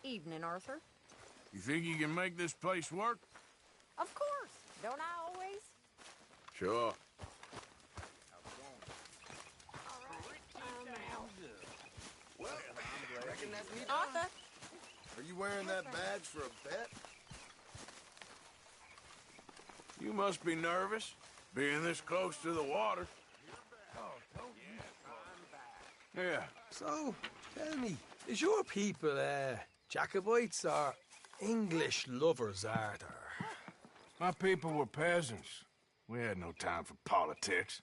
Evening, Arthur. You think you can make this place work? Of course. Don't I always? Sure. Arthur? Are you wearing that badge for a bet? You must be nervous, being this close to the water. Yeah. So, tell me, is your people, Jacobites or English lovers, Arthur? My people were peasants. We had no time for politics.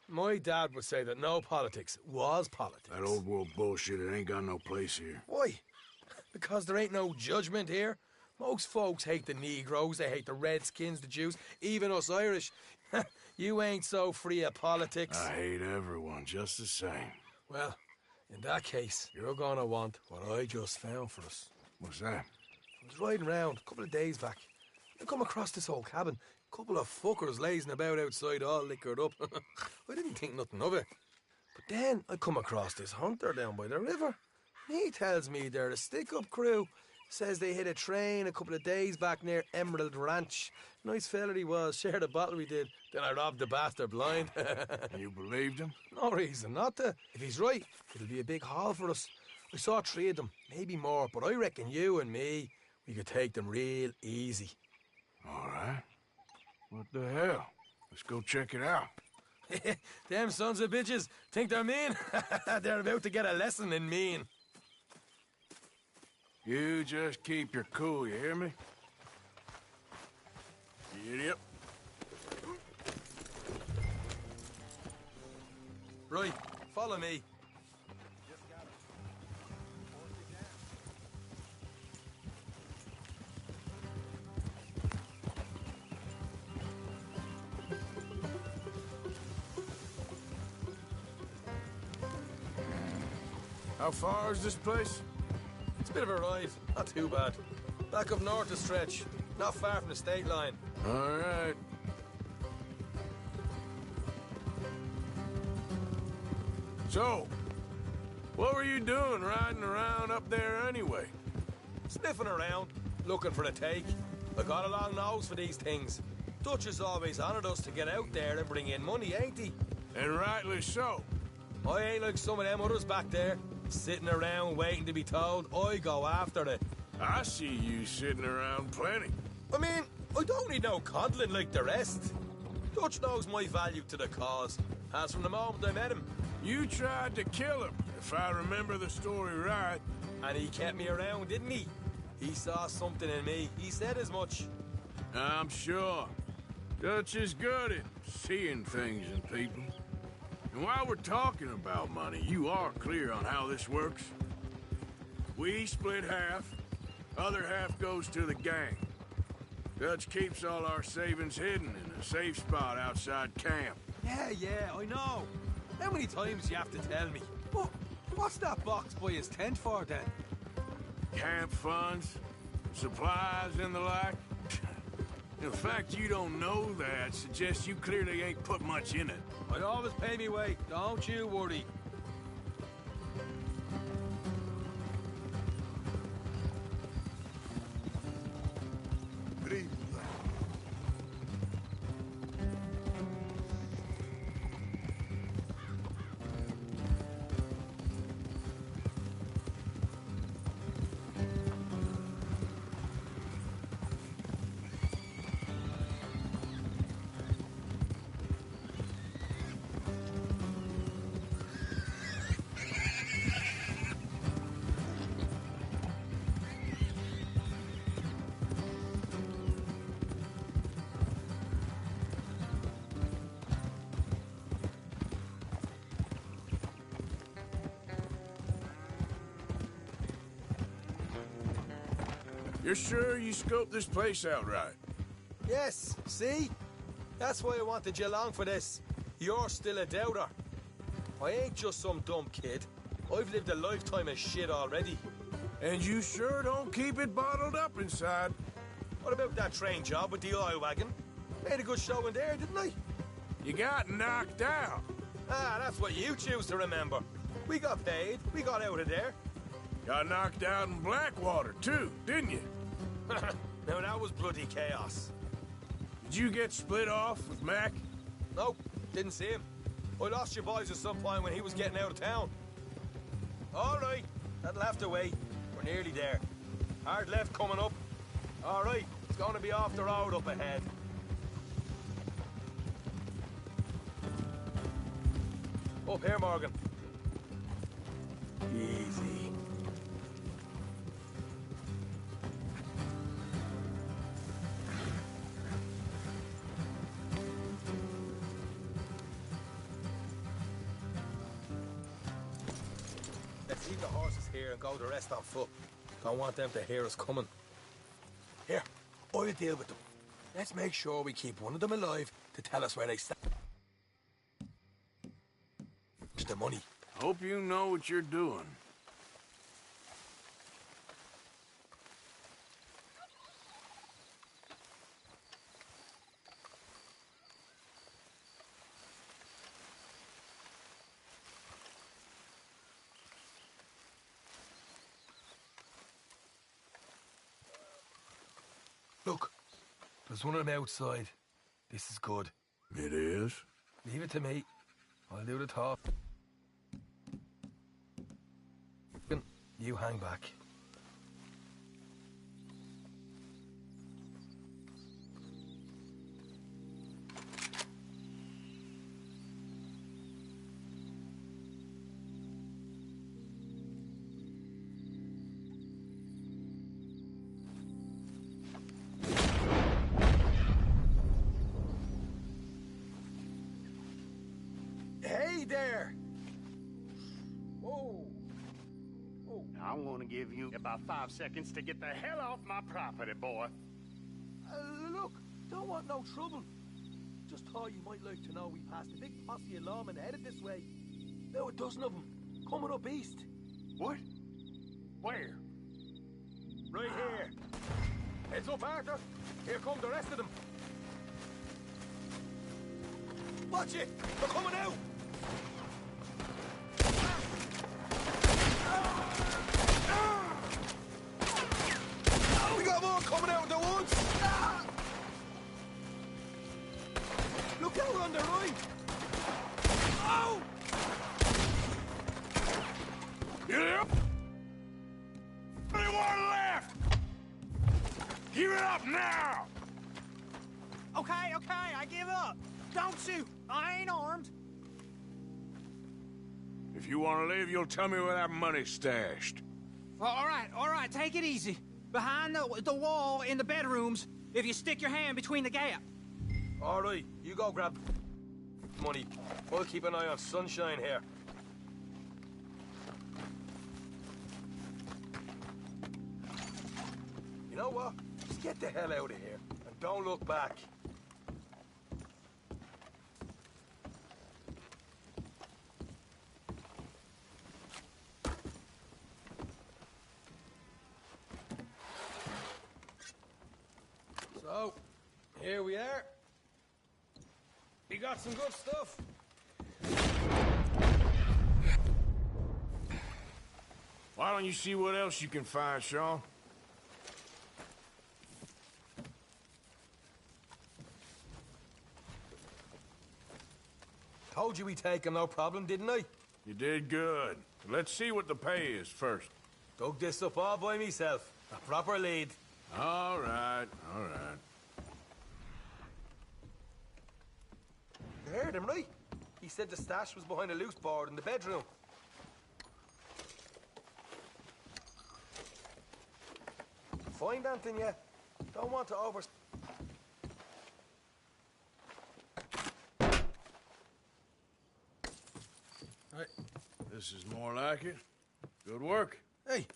My dad would say that no politics was politics. That old world bullshit, it ain't got no place here. Why? Because there ain't no judgment here. Most folks hate the Negroes, they hate the Redskins, the Jews, even us Irish. You ain't so free of politics. I hate everyone just the same. Well, in that case, you're gonna want what I just found for us. What's that? I was riding around a couple of days back. I come across this old cabin. A couple of fuckers lazing about outside all liquored up. I didn't think nothing of it. But then I come across this hunter down by the river. He tells me they're a stick-up crew. Says they hit a train a couple of days back near Emerald Ranch. Nice fella he was, shared a bottle we did. Then I robbed the bastard blind. You believed him? No reason not to. If he's right, it'll be a big haul for us. I saw 3 of them, maybe more, but I reckon you and me, we could take them real easy. All right. What the hell? Let's go check it out. Them sons of bitches think they're mean. They're about to get a lesson in mean. You just keep your cool, you hear me? You idiot. Right, follow me. How far is this place? It's a bit of a ride, not too bad. Back up north a stretch, not far from the state line. All right. So, what were you doing riding around up there anyway? Sniffing around, looking for a take. I got a long nose for these things. Dutch has always honoured us to get out there and bring in money, ain't he? And rightly so. I ain't like some of them others back there, sitting around waiting to be told. I go after it. I see you sitting around plenty. I mean, I don't need no coddling like the rest. Dutch knows my value to the cause, as from the moment I met him. You tried to kill him, if I remember the story right. And he kept me around, didn't he? He saw something in me. He said as much. I'm sure. Dutch is good at seeing things in people. And while we're talking about money, you are clear on how this works? We split half, other half goes to the gang. Dutch keeps all our savings hidden in a safe spot outside camp. Yeah, I know. How many times do you have to tell me? But what's that box by his tent for, then? Camp funds, supplies and the like. The fact you don't know that suggests you clearly ain't put much in it. I always pay me way, don't you worry. Good evening. You're sure you scoped this place out right? Yes, see? That's why I wanted you along for this. You're still a doubter. I ain't just some dumb kid. I've lived a lifetime of shit already. And you sure don't keep it bottled up inside. What about that train job with the oil wagon? Made a good show in there, didn't I? You got knocked out. Ah, that's what you choose to remember. We got paid. We got out of there. Got knocked out in Blackwater, too, didn't you? Now that was bloody chaos. Did you get split off with Mac? Nope, didn't see him. I lost your boys at some point when he was getting out of town. All right, that'll have to wait. We're nearly there. Hard left coming up. All right, it's going to be off the road up ahead. Up here, Morgan. Easy. Let's leave the horses here and go the rest on foot. Don't want them to hear us coming. Here, I'll deal with them. Let's make sure we keep one of them alive to tell us where they stand. The money. Hope you know what you're doing. Look, there's one of them outside. This is good. It is? Leave it to me. I'll do the top. You hang back. Hey there! Whoa! I'm gonna give you about 5 seconds to get the hell off my property, boy. Look, don't want no trouble. Just thought you might like to know we passed a big posse of lawmen headed this way. About a dozen of them, coming up east. What? Where? Right here. Heads up, Arthur. Here come the rest of them. Watch it! They're coming out! We got more coming out of the woods! Look out, we're on the right! Oh! Yep. Anyone left? Give it up now! Okay, I give up. Don't shoot. I ain't armed. If you want to leave, you'll tell me where that money's stashed. All right, take it easy. Behind the wall in the bedrooms, if you stick your hand between the gap. All right, you go grab money. We'll keep an eye on Sunshine here. You know what? Just get the hell out of here and don't look back. So, here we are. We got some good stuff. Why don't you see what else you can find, Sean? Told you we'd take him, no problem, didn't I? You did good. Let's see what the pay is first. Dug this up all by myself. A proper lead. All right, all right. You heard him, right? He said the stash was behind a loose board in the bedroom. Find anything yet? Don't want to over... Right. This is more like it. Good work. Hey,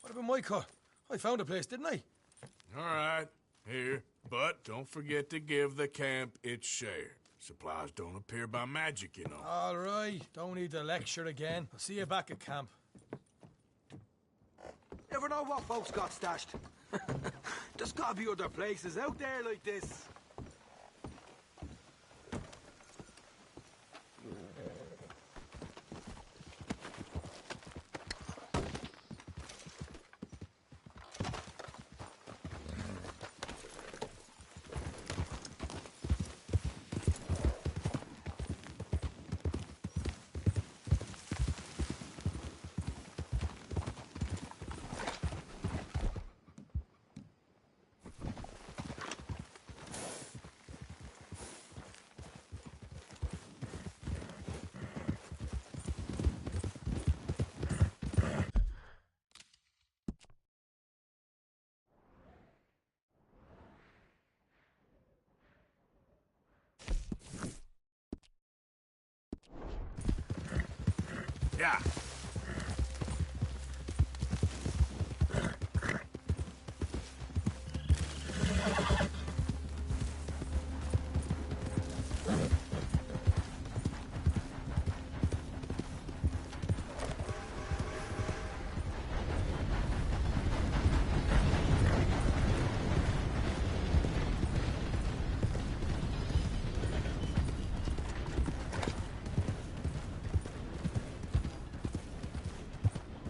what about my car? I found a place, didn't I? All right, here. But don't forget to give the camp its share. Supplies don't appear by magic, you know. All right, don't need to lecture again. I'll see you back at camp. Never know what folks got stashed. There's gotta be other places out there like this. Yeah.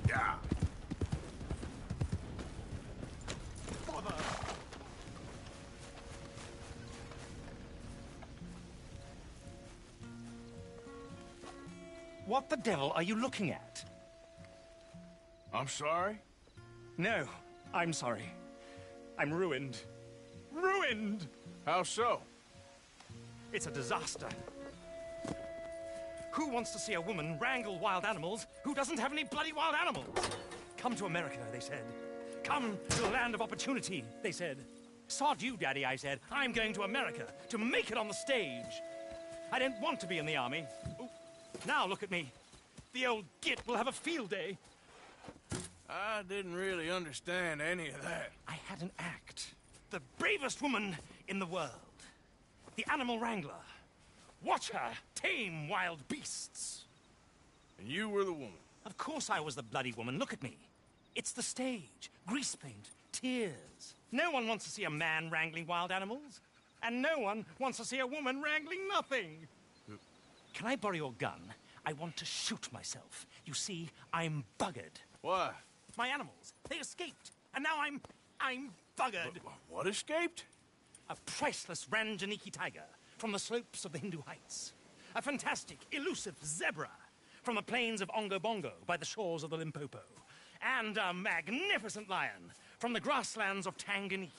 Yeah. What the devil are you looking at? I'm sorry? No, I'm sorry. I'm ruined. Ruined! How so? It's a disaster. Who wants to see a woman wrangle wild animals who doesn't have any bloody wild animals? Come to America, they said. Come to the land of opportunity, they said. Sod you, Daddy, I said. I'm going to America to make it on the stage. I don't want to be in the army. Ooh. Now look at me. The old git will have a field day. I didn't really understand any of that. I had an act. The bravest woman in the world. The animal wrangler. Watch her tame wild beasts. And you were the woman. Of course I was the bloody woman. Look at me. It's the stage. Grease paint. Tears. No one wants to see a man wrangling wild animals. And no one wants to see a woman wrangling nothing. Can I borrow your gun? I want to shoot myself. You see, I'm buggered. Why? My animals, they escaped. And now I'm buggered. What escaped? A priceless Ranjaniki tiger from the slopes of the Hindu Heights. A fantastic, elusive zebra from the plains of Ongo Bongo by the shores of the Limpopo. And a magnificent lion from the grasslands of Tanganyika.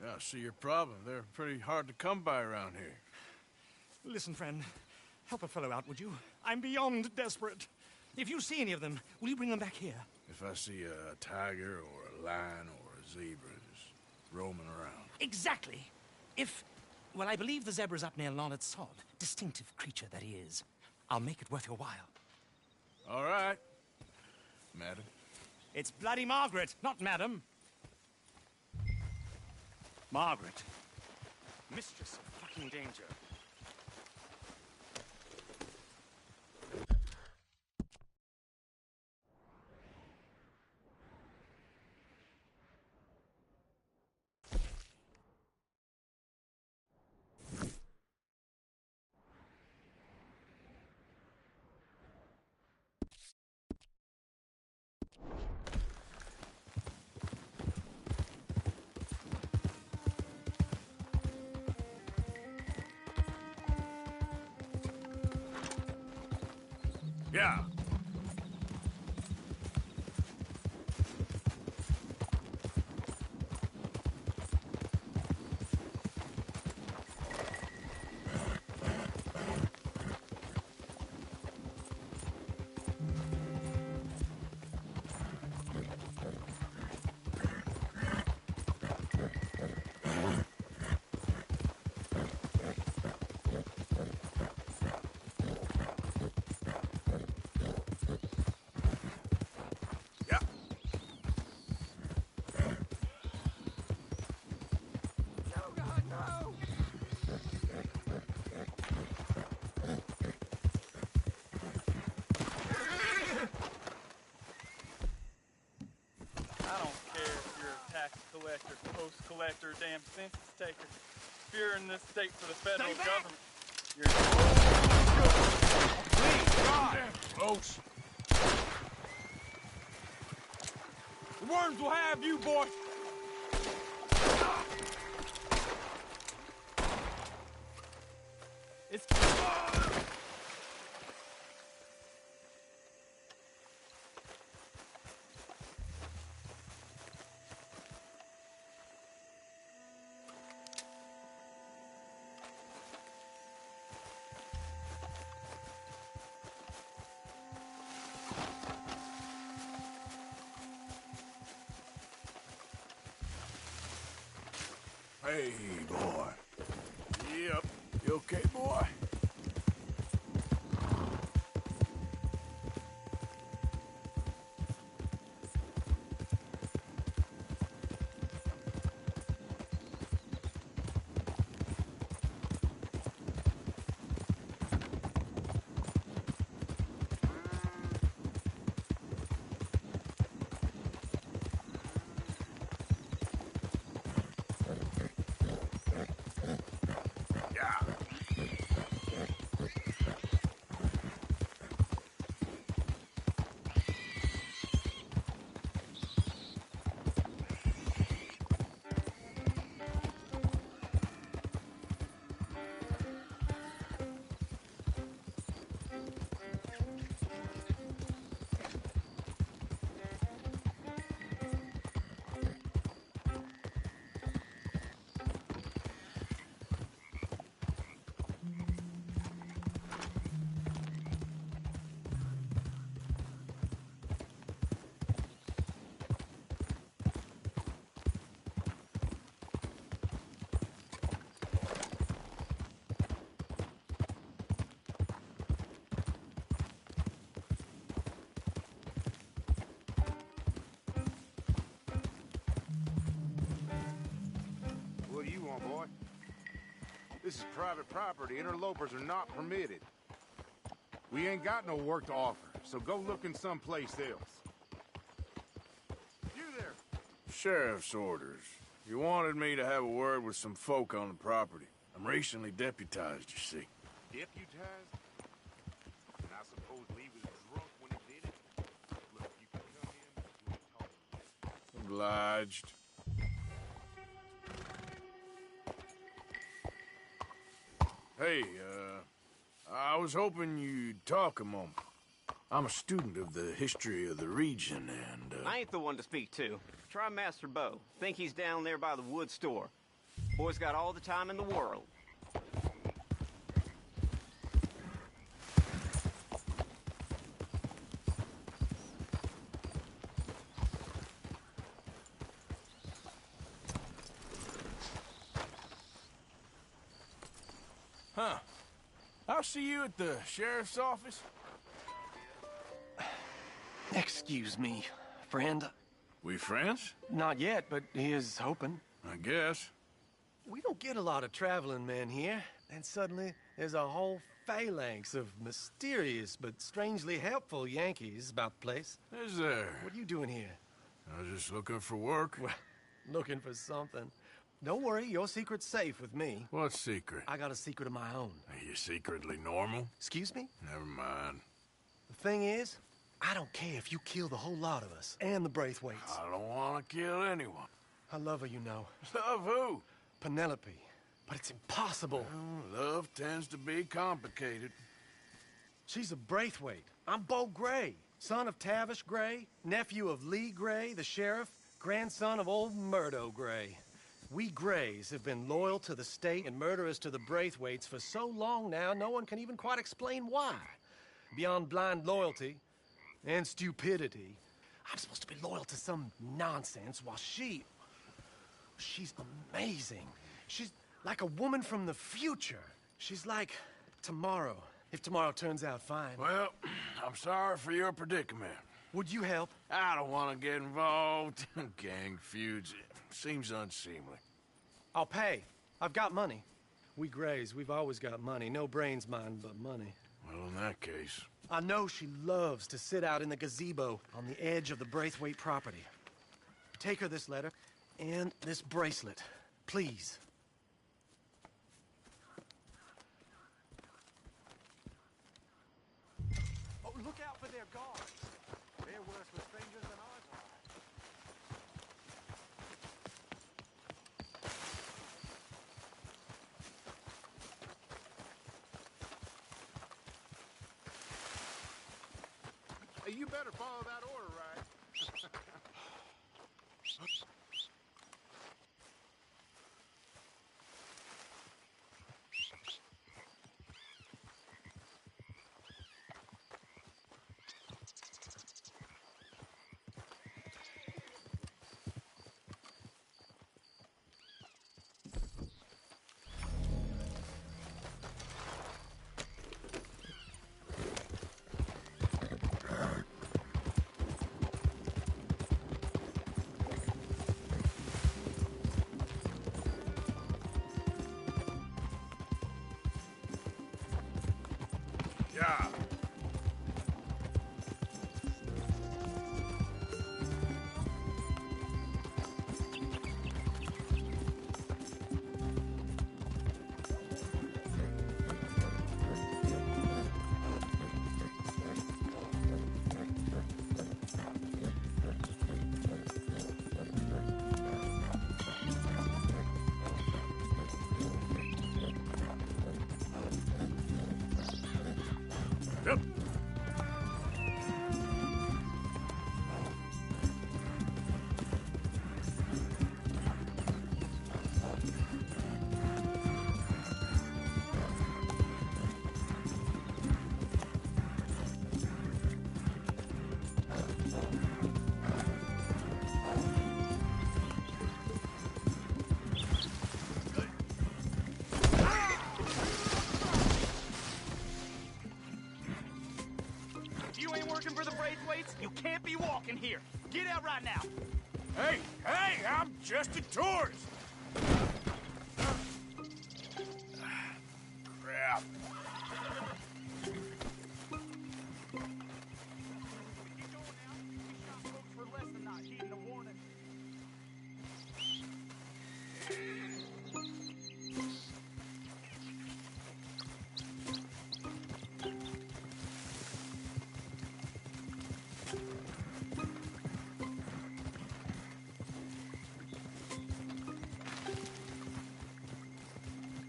Yeah, I see your problem. They're pretty hard to come by around here. Listen, friend, help a fellow out, would you? I'm beyond desperate. If you see any of them, will you bring them back here? If I see a tiger or a lion or a zebra just roaming around. Exactly. Well, I believe the zebra's up near Larned Sod. Distinctive creature that he is. I'll make it worth your while. All right, madam. It's bloody Margaret, not madam. Margaret. Mistress of fucking danger. Yeah. collector, post collector, damn census taker. If you're in this state for the federal government, you're... Please, God! Close. The worms will have you, boy! It's... Hey, boy. Yep. You okay, boy? This is private property. Interlopers are not permitted. We ain't got no work to offer, so go looking someplace else. You there! Sheriff's orders. You wanted me to have a word with some folk on the property. I'm recently deputized, you see. Deputized? And I suppose Lee was drunk when he did it? Look, you can come in, we'll talk. Obliged. Hey, I was hoping you'd talk a moment. I'm a student of the history of the region, and, I ain't the one to speak to. Try Master Bo. Think he's down there by the wood store. Boy's got all the time in the world. Huh. I'll see you at the sheriff's office. Excuse me, friend. We friends? Not yet, but he is hoping. I guess. We don't get a lot of traveling men here, and suddenly there's a whole phalanx of mysterious but strangely helpful Yankees about the place. Is there? What are you doing here? I was just looking for work. Well, looking for something. Don't worry, your secret's safe with me. What secret? I got a secret of my own. Are you secretly normal? Excuse me? Never mind. The thing is, I don't care if you kill the whole lot of us, and the Braithwaites. I don't want to kill anyone. I love her, you know. Love who? Penelope. But it's impossible. Well, love tends to be complicated. She's a Braithwaite. I'm Bo Gray, son of Tavish Gray, nephew of Lee Gray, the sheriff, grandson of old Murdo Gray. We Grays have been loyal to the state and murderers to the Braithwaites for so long now, no one can even quite explain why. Beyond blind loyalty and stupidity, I'm supposed to be loyal to some nonsense while she's amazing. She's like a woman from the future. She's like tomorrow, if tomorrow turns out fine. Well, I'm sorry for your predicament. Would you help? I don't want to get involved. Gang feuds. Seems unseemly. I'll pay. I've got money. We Grays, we've always got money. No brains, mind, but money. Well, in that case... I know she loves to sit out in the gazebo on the edge of the Braithwaite property. Take her this letter and this bracelet, please. Oh, look out for their guards. They're worse with strangers than ours are. Hey, you better follow that order, right? Yeah. Yep. You ain't working for the Braithwaites? You can't be walking here. Get out right now. Hey, I'm just a tourist. Keep going now. We shot folks for less than not heeding the warning.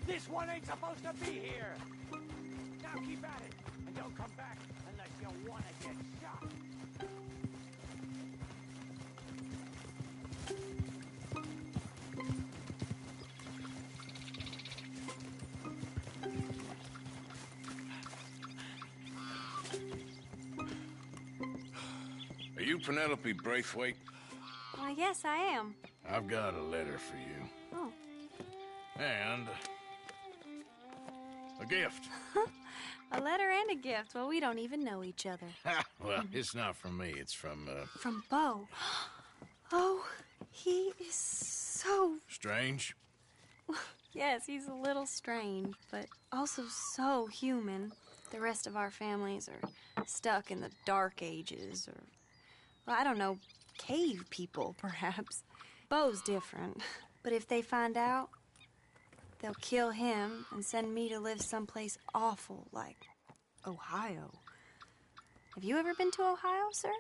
This one ain't supposed to be here! Now keep at it, and don't come back unless you want to get shot. Are you Penelope Braithwaite? Well, yes, I am. I've got a letter for you. Oh. And a gift. A letter and a gift. Well, we don't even know each other. Well, it's not from me. It's from, From Bo. Oh, he is so... Strange? Yes, he's a little strange, but also so human. The rest of our families are stuck in the Dark Ages, or, well, I don't know, cave people, perhaps. Bo's different. But if they find out, they'll kill him and send me to live someplace awful like Ohio. Have you ever been to Ohio, sir?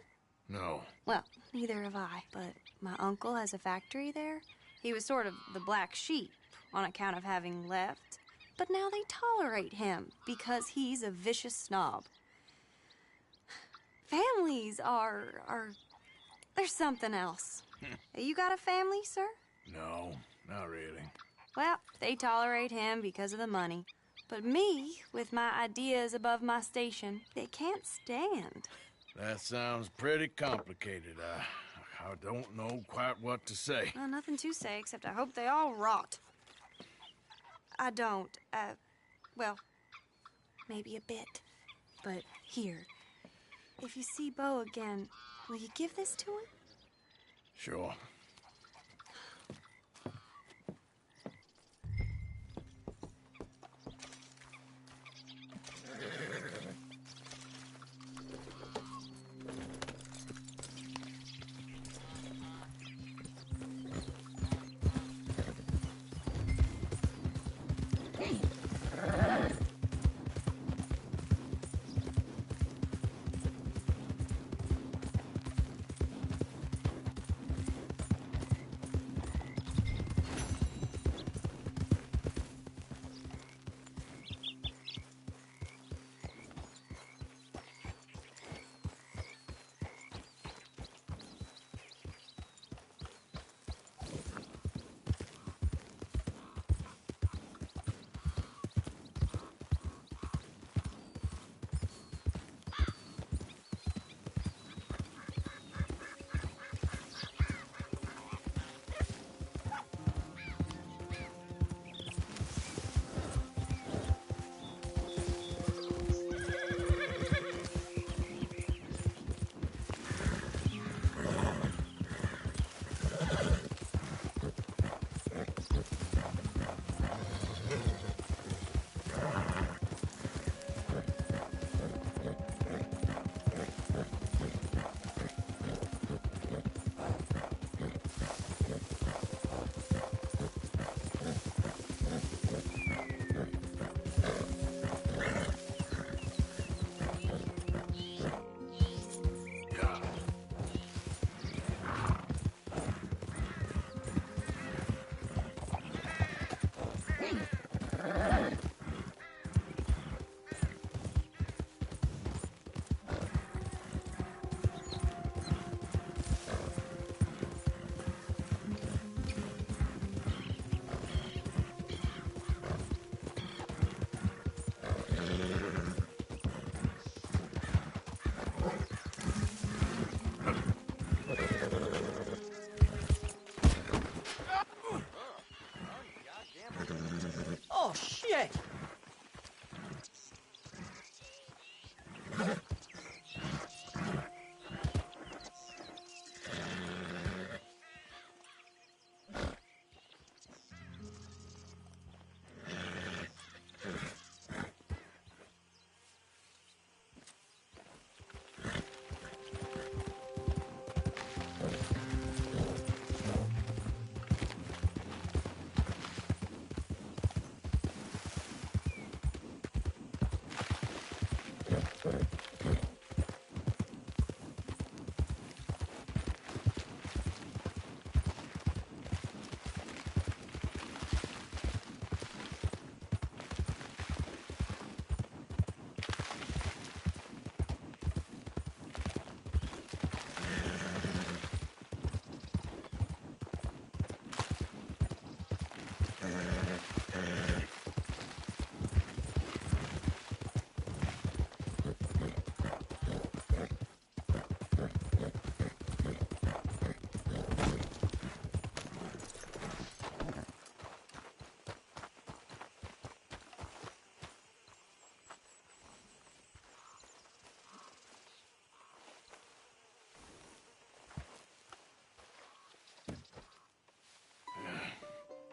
No. Well, neither have I, but my uncle has a factory there. He was sort of the black sheep on account of having left, but now they tolerate him because he's a vicious snob. Families there's something else. You got a family, sir? No, not really. Well, they tolerate him because of the money. But me, with my ideas above my station, they can't stand. That sounds pretty complicated. I don't know quite what to say. Well, nothing to say, except I hope they all rot. I don't, well, maybe a bit. But here, if you see Bo again, will you give this to him? Sure.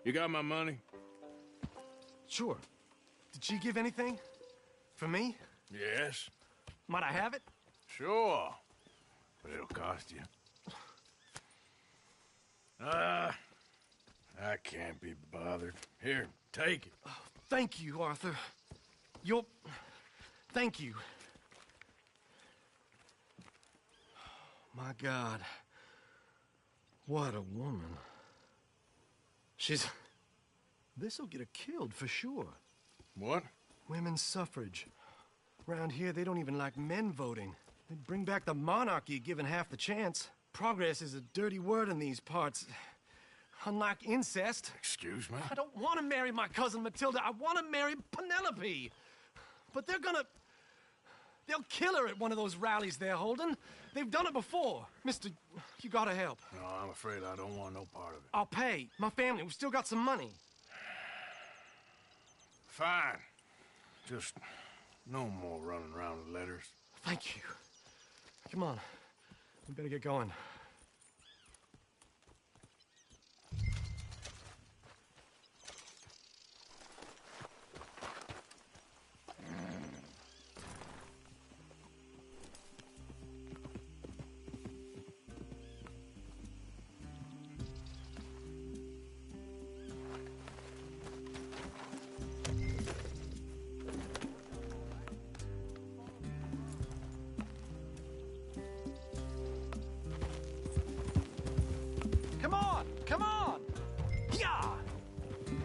You got my money? Sure. Did she give anything? For me? Yes. Might I have it? Sure. But it'll cost you. I can't be bothered. Here, take it. Oh, thank you, Arthur. You'll... Thank you. My God. What a woman. She's... This'll get her killed for sure. What? Women's suffrage. Around here, they don't even like men voting. They'd bring back the monarchy given half the chance. Progress is a dirty word in these parts. Unlike incest. Excuse me? I don't want to marry my cousin Matilda. I want to marry Penelope. But they're gonna... They'll kill her at one of those rallies they're holding. They've done it before. Mister, you gotta help. No, I'm afraid I don't want no part of it. I'll pay. My family, we've still got some money. Fine. Just no more running around with letters. Thank you. Come on. We better get going. Come on! Yeah!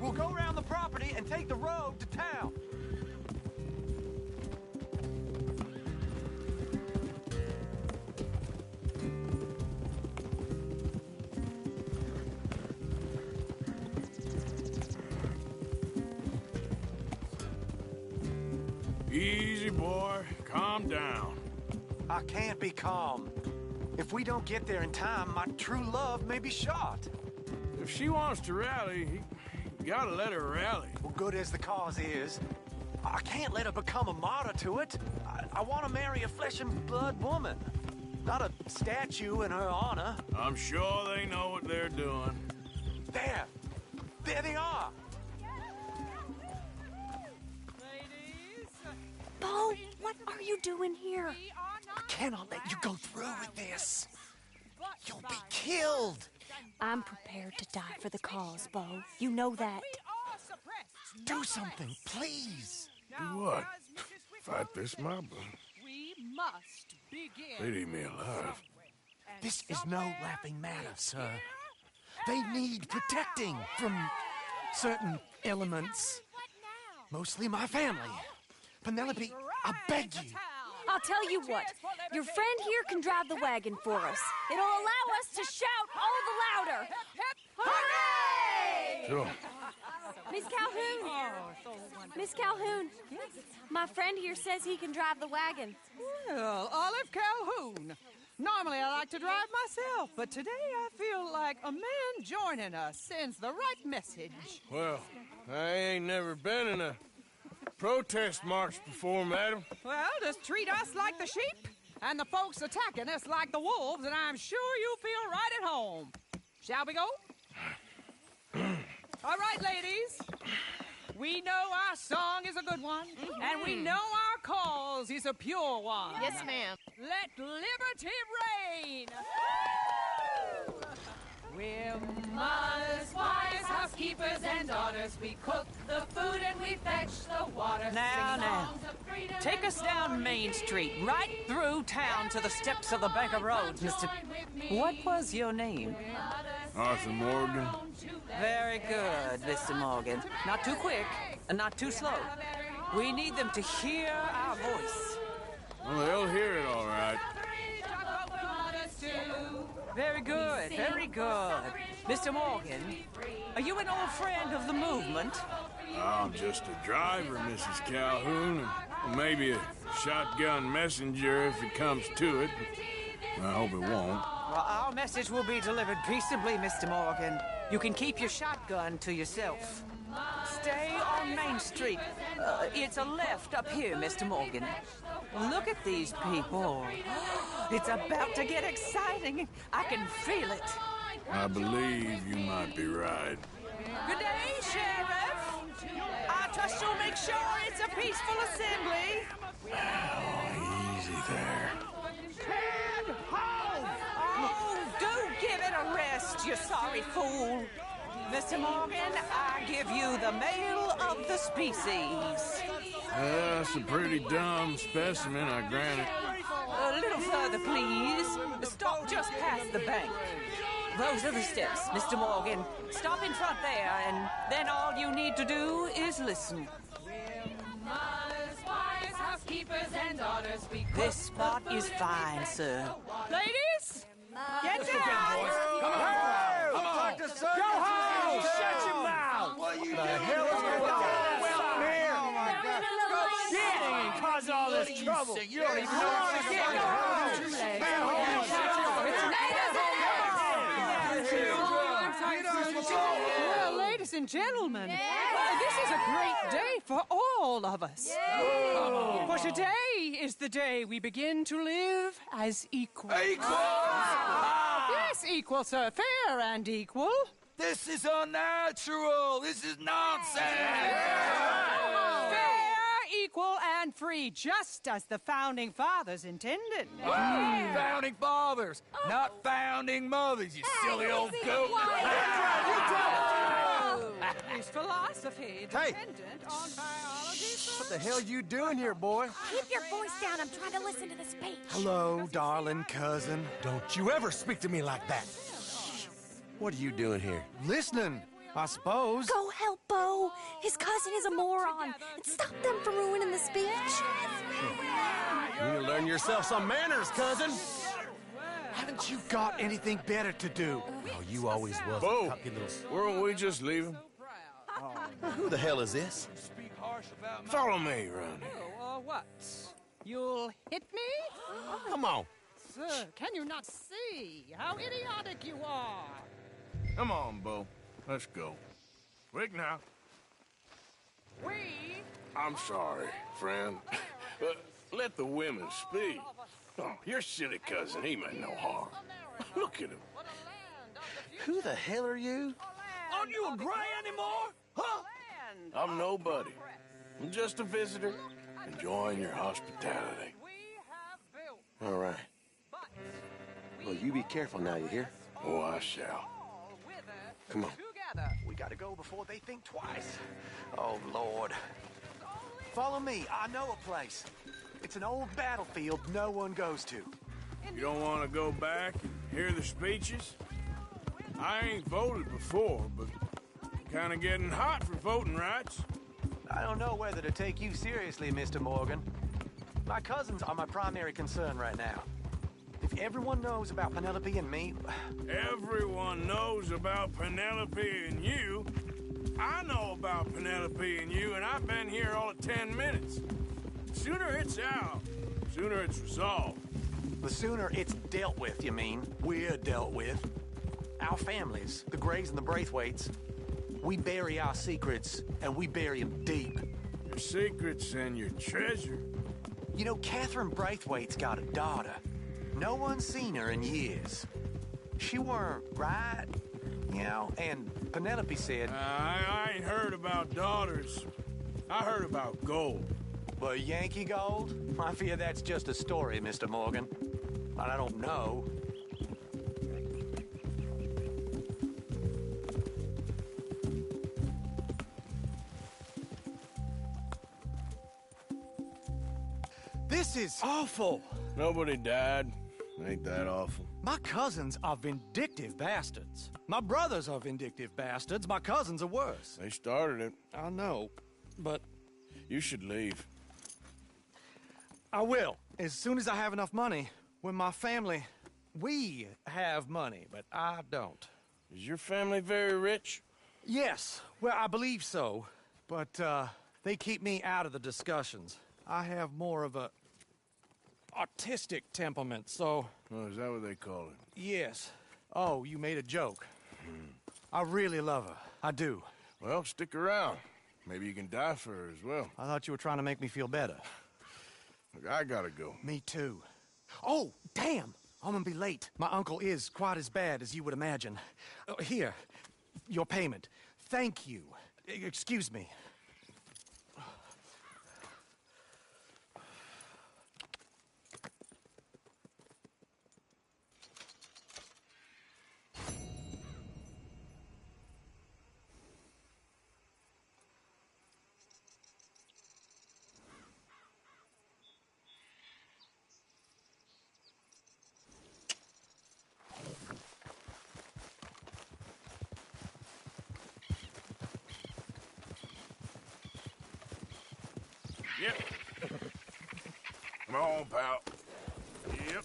We'll go around the property and take the road to town. Easy, boy. Calm down. I can't be calm. If we don't get there in time, my true love may be shot. If she wants to rally, you gotta let her rally. Well, good as the cause is, I can't let her become a martyr to it. I want to marry a flesh and blood woman, not a statue in her honor. I'm sure they know what they're doing. There they are. Bo, what are you doing here? I cannot let you go through with this. You'll be killed. I'm prepared to die for the cause, Bo. You know that. Do something, please. Do what? Fight this mob? We must begin. They'd eat me alive. This is no laughing matter, sir. They need protecting from certain elements. Mostly my family. Penelope, I beg you. I'll tell you what. Your friend here can drive the wagon for us. It'll allow us to shout all the louder. Hooray! Sure. Miss Calhoun. Miss Calhoun. My friend here says he can drive the wagon. Well, Olive Calhoun. Normally I like to drive myself, but today I feel like a man joining us sends the right message. Well, I ain't never been in a protest march before, madam. Well, just treat us like the sheep, and the folks attacking us like the wolves, and I'm sure you'll feel right at home. Shall we go? All right, ladies. We know our song is a good one, and we know our cause is a pure one. Yes, ma'am. Let liberty reign! We're mothers, wives, housekeepers. housekeepers and daughters. We cook the food and we fetch the water. Now, take us down Main Street, right through town to the steps of the Bank of Rhodes, Mr. What was your name? Arthur Morgan. Very good, Mr. Morgan. Not too quick and not too slow. We need them to hear our voice. Well, they'll hear it all right. Very good, very good. Mr. Morgan, are you an old friend of the movement? I'm just a driver, Mrs. Calhoun, and maybe a shotgun messenger if it comes to it. I hope it won't. Well, our message will be delivered peaceably, Mr. Morgan. You can keep your shotgun to yourself. Stay on Main Street. It's a left up here, Mr. Morgan. Look at these people. It's about to get exciting. I can feel it. I believe you might be right. Good day, Sheriff. I trust you'll make sure it's a peaceful assembly. Oh, easy there. Ted, hold! Oh, do give it a rest, you sorry fool. Mr. Morgan, I give you the male of the species. That's a pretty dumb specimen, I grant it. A little further, please. Stop just past the bank. Those are the steps, Mr. Morgan. Stop in front there, and then all you need to do is listen. This spot is fine, sir. Ladies, get down! Come on! Go home! Shut your mouth! What the hell is going on? Well, here! Oh, my God. Shit! And cause all this trouble. You don't even know what to get. Go home! Well, ladies and gentlemen, this is a great day for all of us. For today is the day we begin to live as equals. Equal! Yes, equal, sir. Fair and equal. This is unnatural. This is nonsense. Fair, equal, and free, just as the Founding Fathers intended. Founding fathers, not founding mothers, you silly old goat. His philosophy dependent on biology. What the hell you doing here, boy? Keep your voice down. I'm trying to listen to the speech. Hello, darling cousin. Don't you ever speak to me like that. What are you doing here? Listening, I suppose. Go help Bo. His cousin is a moron. And stop them from ruining the speech. You need to learn yourself some manners, cousin. Haven't you got anything better to do? Oh, you always was Bo, a cocky little... weren't we just leaving? Who the hell is this? Follow me, Ronnie. What? You'll hit me? Come on. Sir, can you not see how idiotic you are? Come on, Bo. Let's go. Quick now. We... I'm sorry, friend. Let the women speak. Oh, your silly cousin, he meant no harm. Look at him. Who the hell are you? Aren't you a gray anymore? Huh? I'm nobody. I'm just a visitor, enjoying your hospitality. All right. Well, you be careful now, you hear? Oh, I shall. Come on. We gotta go before they think twice. Oh, Lord. Follow me. I know a place. It's an old battlefield no one goes to. You don't want to go back and hear the speeches? I ain't voted before, but kind of getting hot for voting rights. I don't know whether to take you seriously, Mr. Morgan. My cousins are my primary concern right now. If everyone knows about Penelope and me... Everyone knows about Penelope and you. I know about Penelope and you, and I've been here all of 10 minutes. Sooner it's out, sooner it's resolved. The sooner it's dealt with, you mean? We're dealt with. Our families, the Grays and the Braithwaites, we bury our secrets, and we bury them deep. Your secrets and your treasure. You know, Catherine Braithwaite's got a daughter. No one's seen her in years. She weren't right, you know, and Penelope said... I ain't heard about daughters. I heard about gold. But Yankee gold? I fear that's just a story, Mr. Morgan. But I don't know. This is awful. Nobody died. Ain't that awful? My cousins are vindictive bastards. My brothers are vindictive bastards. My cousins are worse. They started it. I know, but... You should leave. I will, as soon as I have enough money. When my family... We have money, but I don't. Is your family very rich? Yes, well, I believe so. But, they keep me out of the discussions. I have more of a... artistic temperament, so... Oh, is that what they call it? Yes. Oh, you made a joke. I really love her. I do. Well, stick around. Maybe you can die for her as well. I thought you were trying to make me feel better. Look, I gotta go. Me too. Oh, damn! I'm gonna be late. My uncle is quite as bad as you would imagine. Here, your payment. Thank you. Excuse me. Yep. Come on, pal. Yep.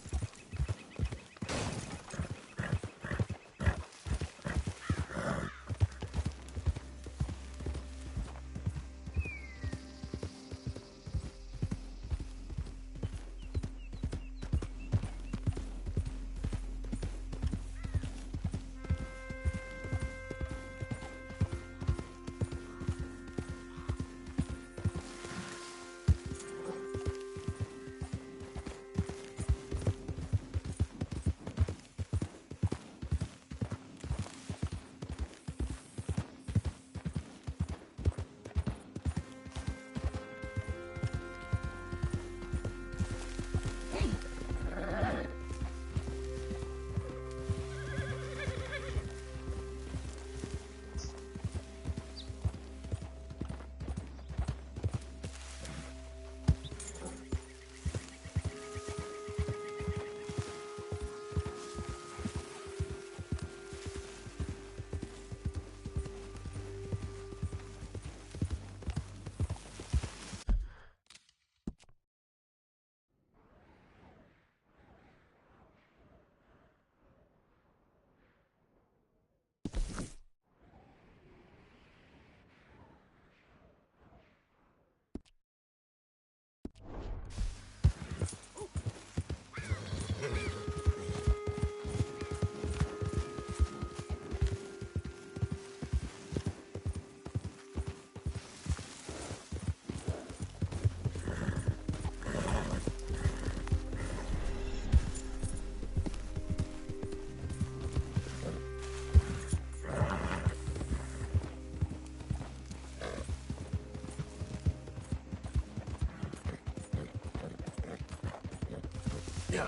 Yeah.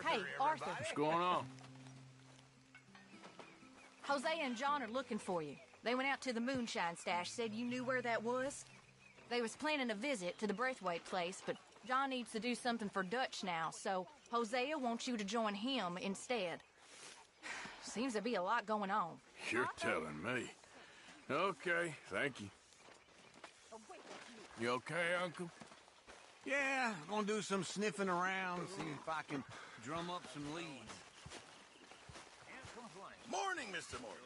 Hey, Arthur. What's going on? Jose and John are looking for you. They went out to the moonshine stash, said you knew where that was. They was planning a visit to the Braithwaite place, but John needs to do something for Dutch now, so Hosea wants you to join him instead. Seems to be a lot going on. You're telling me. Okay, thank you. You okay, Uncle? Yeah, I'm gonna do some sniffing around, see if I can drum up some leads. Morning, Mr. Morgan.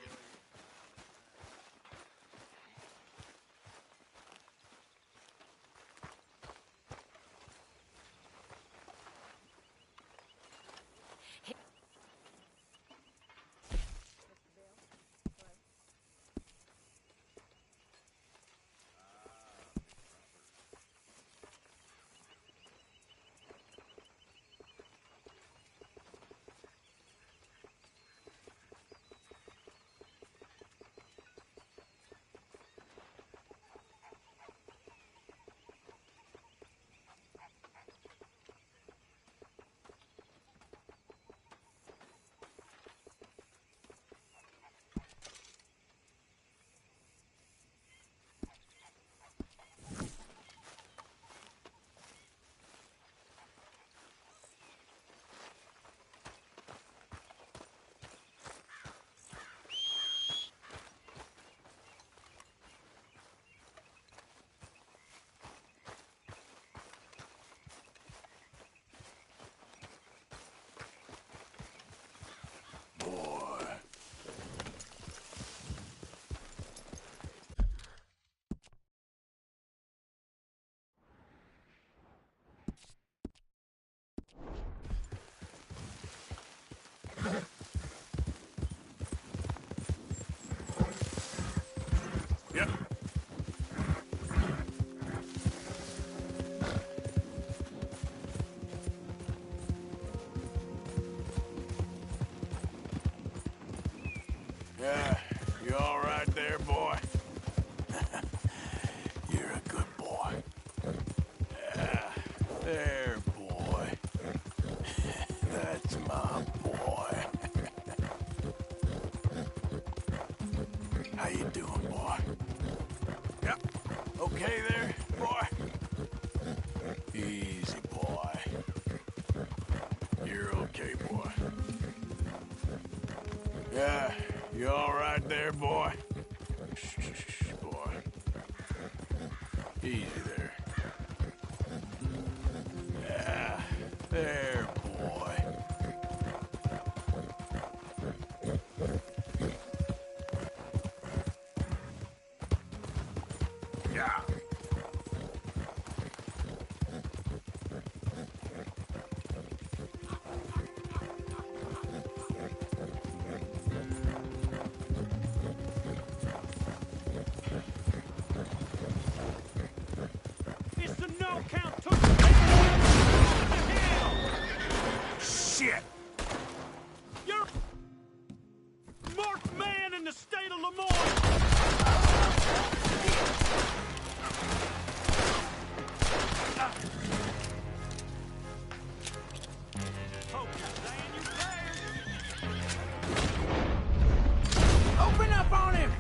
Yep. Yeah, you all right there, boy? You're a good boy. Yeah, there, boy. That's my boy. How you doing, boy? Yep. Okay there, boy? Easy, boy. You're okay, boy. Yeah, you all right there, boy? Shh, boy. Easy there. Yeah, there, boy. Yeah. It's a no-count Shit! You're marked man in the state of Lemoyne! Open up on him!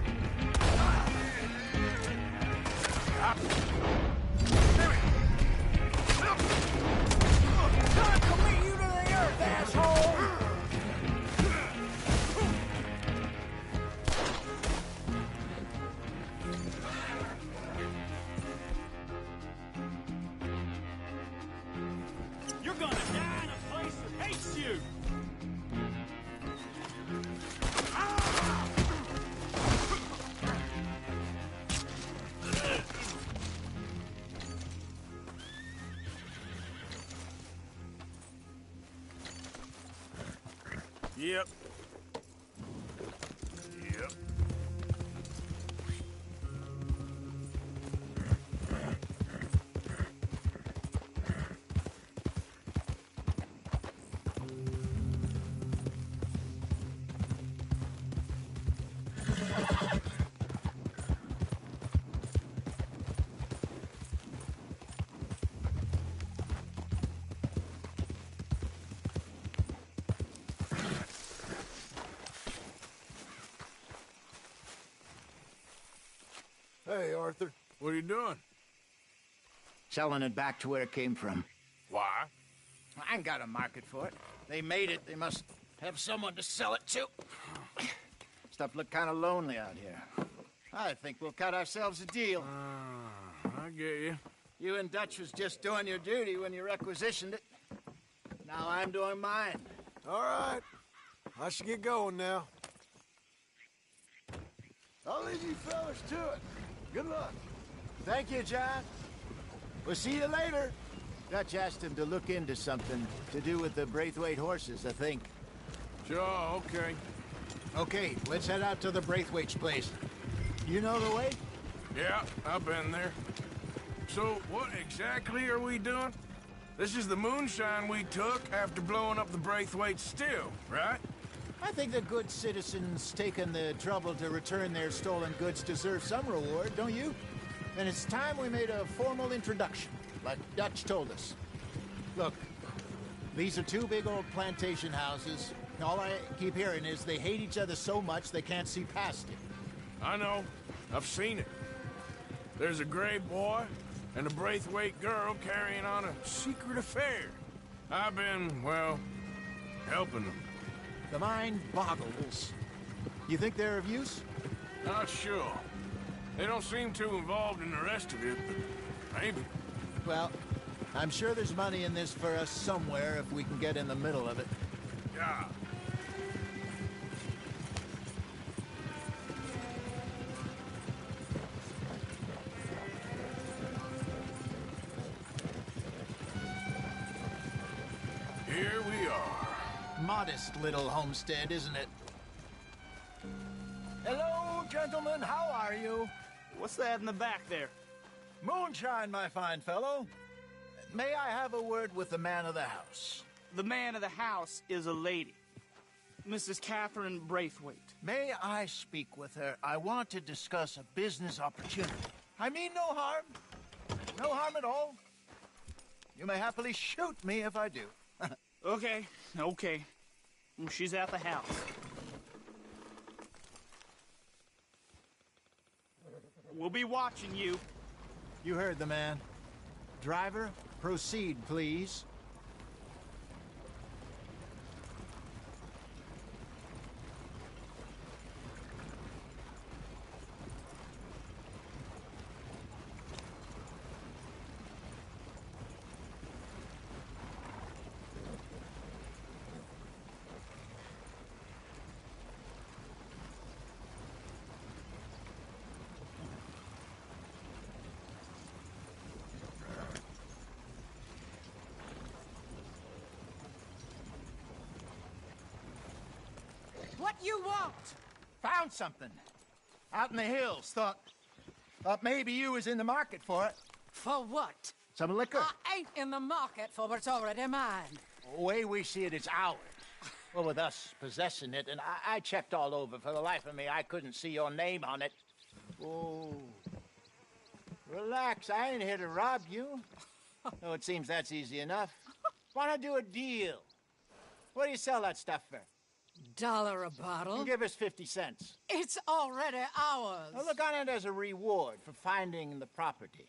Time to commit you to the earth, asshole! You're gonna die in a place that hates you! Yep. Yep. Hey, Arthur. What are you doing? Selling it back to where it came from. Why? I ain't got a market for it. They made it. They must have someone to sell it to. Stuff look kind of lonely out here. I think we'll cut ourselves a deal. I get you. You and Dutch was just doing your duty when you requisitioned it. Now I'm doing mine. All right. I should get going now. I'll leave you fellas to it. Good luck. Thank you, John. We'll see you later. Dutch asked him to look into something to do with the Braithwaite horses, I think. Sure, okay. Okay, let's head out to the Braithwaite's place. You know the way? Yeah, I've been there. So, what exactly are we doing? This is the moonshine we took after blowing up the Braithwaite still, right? I think the good citizens taking the trouble to return their stolen goods deserve some reward, don't you? And it's time we made a formal introduction, like Dutch told us. Look, these are two big old plantation houses. All I keep hearing is they hate each other so much they can't see past it. I know. I've seen it. There's a gray boy and a Braithwaite girl carrying on a secret affair. I've been, well, helping them. The mind boggles. You think they're of use? Not sure. They don't seem too involved in the rest of it, but maybe. Well, I'm sure there's money in this for us somewhere if we can get in the middle of it. Yeah. Here we are. Modest little homestead, isn't it? Hello, gentlemen. How are you? What's that in the back there? Moonshine, my fine fellow. May I have a word with the man of the house? The man of the house is a lady. Mrs. Catherine Braithwaite. May I speak with her? I want to discuss a business opportunity. I mean no harm. No harm at all. You may happily shoot me if I do. Okay. Well, she's at the house. We'll be watching you. You heard the man. Driver, proceed, please. What you want? Found something. Out in the hills. Thought maybe you was in the market for it. For what? Some liquor. I ain't in the market for what's already mine. The way we see it, it's ours. Well, with us possessing it, and I checked all over. For the life of me, I couldn't see your name on it. Oh. Relax, I ain't here to rob you. No, it seems that's easy enough. Wanna do a deal? What do you sell that stuff for? $1 a bottle? Give us 50 cents. It's already ours. Well, look on it as a reward for finding the property.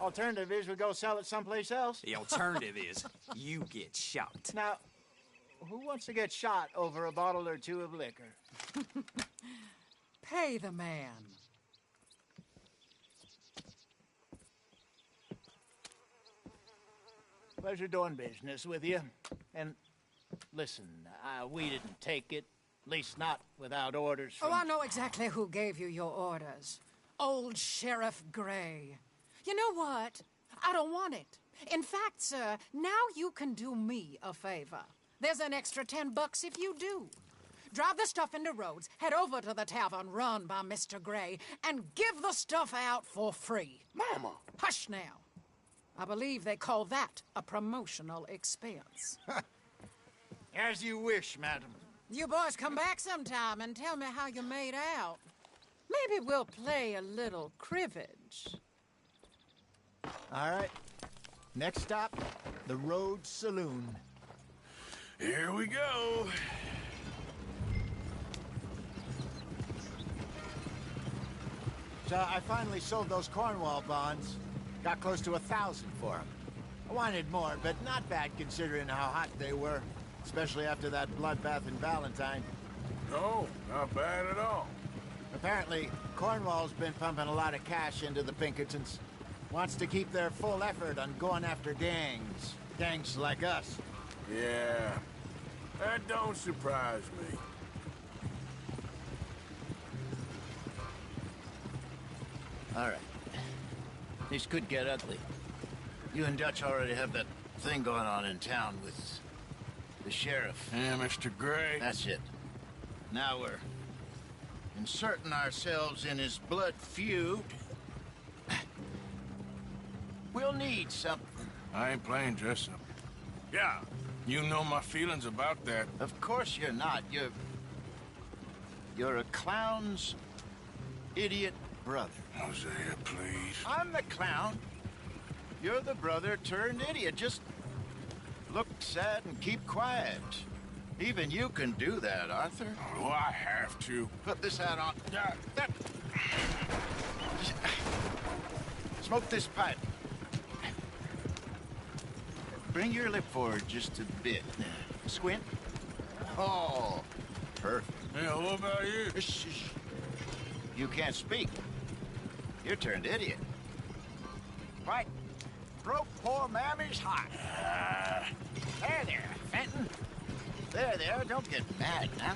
Alternative is we go sell it someplace else. The alternative is you get shot. Now, who wants to get shot over a bottle or two of liquor? Pay the man. Pleasure doing business with you. And listen, we didn't take it. At least not without orders from... Oh, I know exactly who gave you your orders. Old Sheriff Gray. You know what? I don't want it. In fact, sir, now you can do me a favor. There's an extra $10 if you do. Drive the stuff into Rhodes, head over to the tavern run by Mr. Gray, and give the stuff out for free. Mama! Hush now. I believe they call that a promotional expense. As you wish, madam. You boys come back sometime and tell me how you made out. Maybe we'll play a little cribbage. All right. Next stop, the Rhodes Saloon. Here we go. I finally sold those Cornwall bonds. Got close to 1,000 for them. I wanted more, but not bad considering how hot they were. Especially after that bloodbath in Valentine. No, not bad at all. Apparently, Cornwall's been pumping a lot of cash into the Pinkertons. Wants to keep their full effort on going after gangs. Gangs like us. Yeah, that don't surprise me. All right. This could get ugly. You and Dutch already have that thing going on in town with the sheriff. Yeah, Mr. Gray. That's it. Now we're inserting ourselves in his blood feud. We'll need something. I ain't playing dress-up. Yeah, you know my feelings about that. Of course you're not. You're a clown's idiot brother. Hosea, please. I'm the clown. You're the brother turned idiot. Just look sad and keep quiet. Even you can do that, Arthur. Oh, I have to. Put this hat on. Smoke this pipe. Bring your lip forward just a bit. Squint. Oh, perfect. Yeah, what about you? You can't speak. You're turned idiot. Right. Broke poor Mammy's heart. There, Fenton. There, don't get mad now.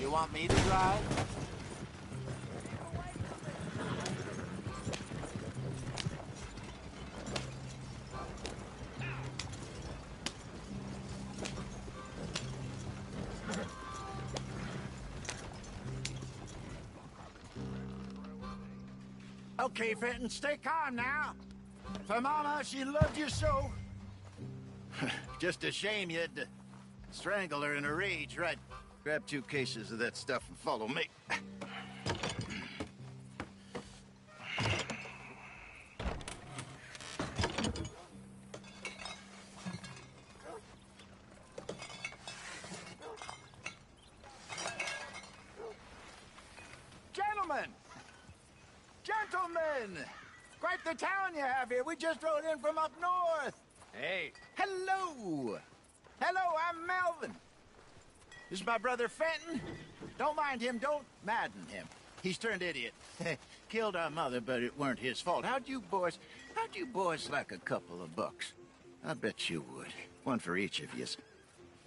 Want me to drive? Okay, Fenton, stay calm now. For Mama, she loved you so. Just a shame you had to strangle her in a rage, right? Grab 2 cases of that stuff and follow me. Gentlemen! Quite the town you have here. We just rode in from up north. Hey. Hello. Hello, I'm Melvin. This is my brother Fenton. Don't mind him, don't madden him. He's turned idiot. Killed our mother, but it weren't his fault. How'd you boys like a couple of bucks? I bet you would. One for each of yous.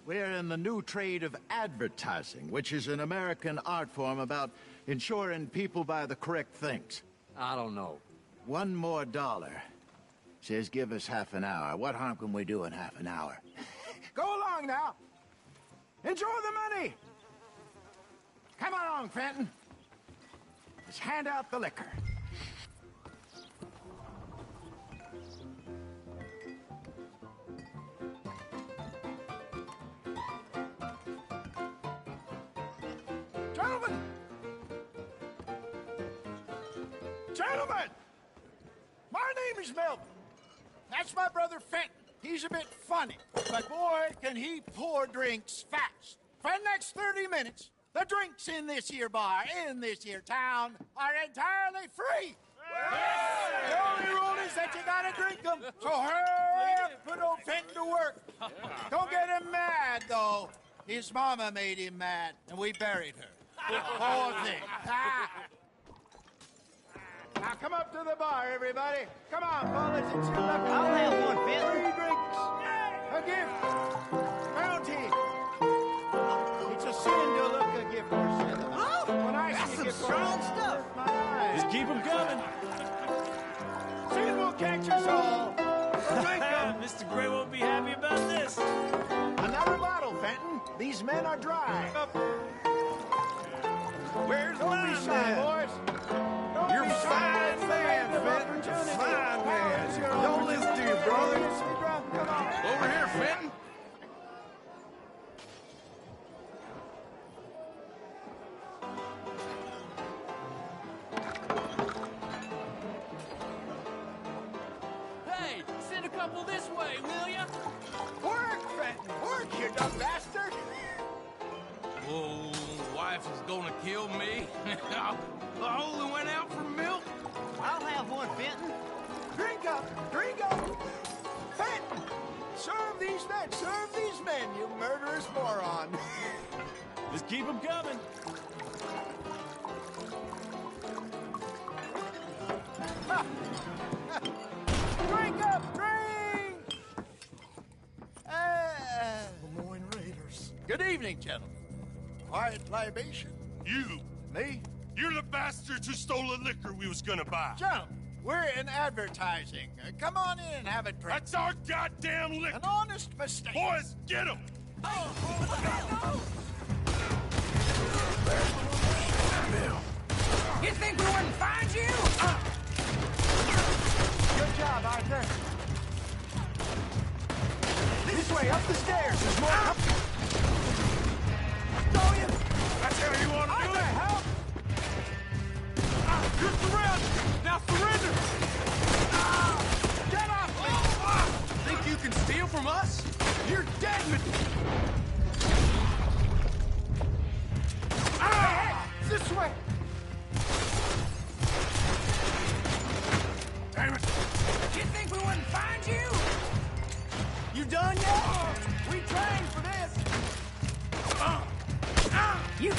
We're in the new trade of advertising, which is an American art form about ensuring people buy the correct things. I don't know. $1 more. Says give us half an hour. What harm can we do in half an hour? Go along now. Enjoy the money. Come along, Fenton. Let's hand out the liquor. Gentlemen! Gentlemen! My name is Melvin. That's my brother Fenton. He's a bit funny, but boy, can he pour drinks fast. For the next 30 minutes, the drinks in this here bar, in this here town, are entirely free. The only rule is that you gotta drink them, so hurry up, put old Fenton to work. Don't get him mad, though. His mama made him mad, and we buried her. Poor thing. Now come up to the bar, everybody. Come on, fellas, it's your lucky day. I'll have one, Fenton. 3 drinks. A gift. Bounty. It's a sin to look a gift horse in the mouth. When I That's see a some gift strong horse, stuff. my eyes. Just keep them coming. Sin will catch us all. Drink 'em. Mr. Gray won't be happy about this. Another bottle, Fenton. These men are dry. Where's Don't be mine, shy, man? boys. Don't You're be shy. fine It's the man, land of Fenton. opportunity. Fine man. gets me drunk. Come on. Over here, Fenton. Hey, send a couple this way, will ya? Work, Fenton, work, you dumb bastard! Oh, wife is gonna kill me. I only went out for milk. I'll have one, Fenton. Drink up! Fenton! Serve these men, you murderous moron! Just keep them coming. Drink up! Drink! Lemoyne Raiders. Good evening, gentlemen. Quiet libation. You. Me? You're the bastards who stole the liquor we was gonna buy. Gentlemen, we're in advertising. Come on in and have it drank. That's our goddamn liquor. An honest mistake. Boys, get him! You think we wouldn't find you? Good job, Arthur. This way, up the stairs. There's more. Throw you. That's how you want to do it? Help! You're surrounded. Now surrender. Get off me! Think you can steal from us? You're dead, This way! Damn it. You think we wouldn't find you? You done yet? We trained for this! You...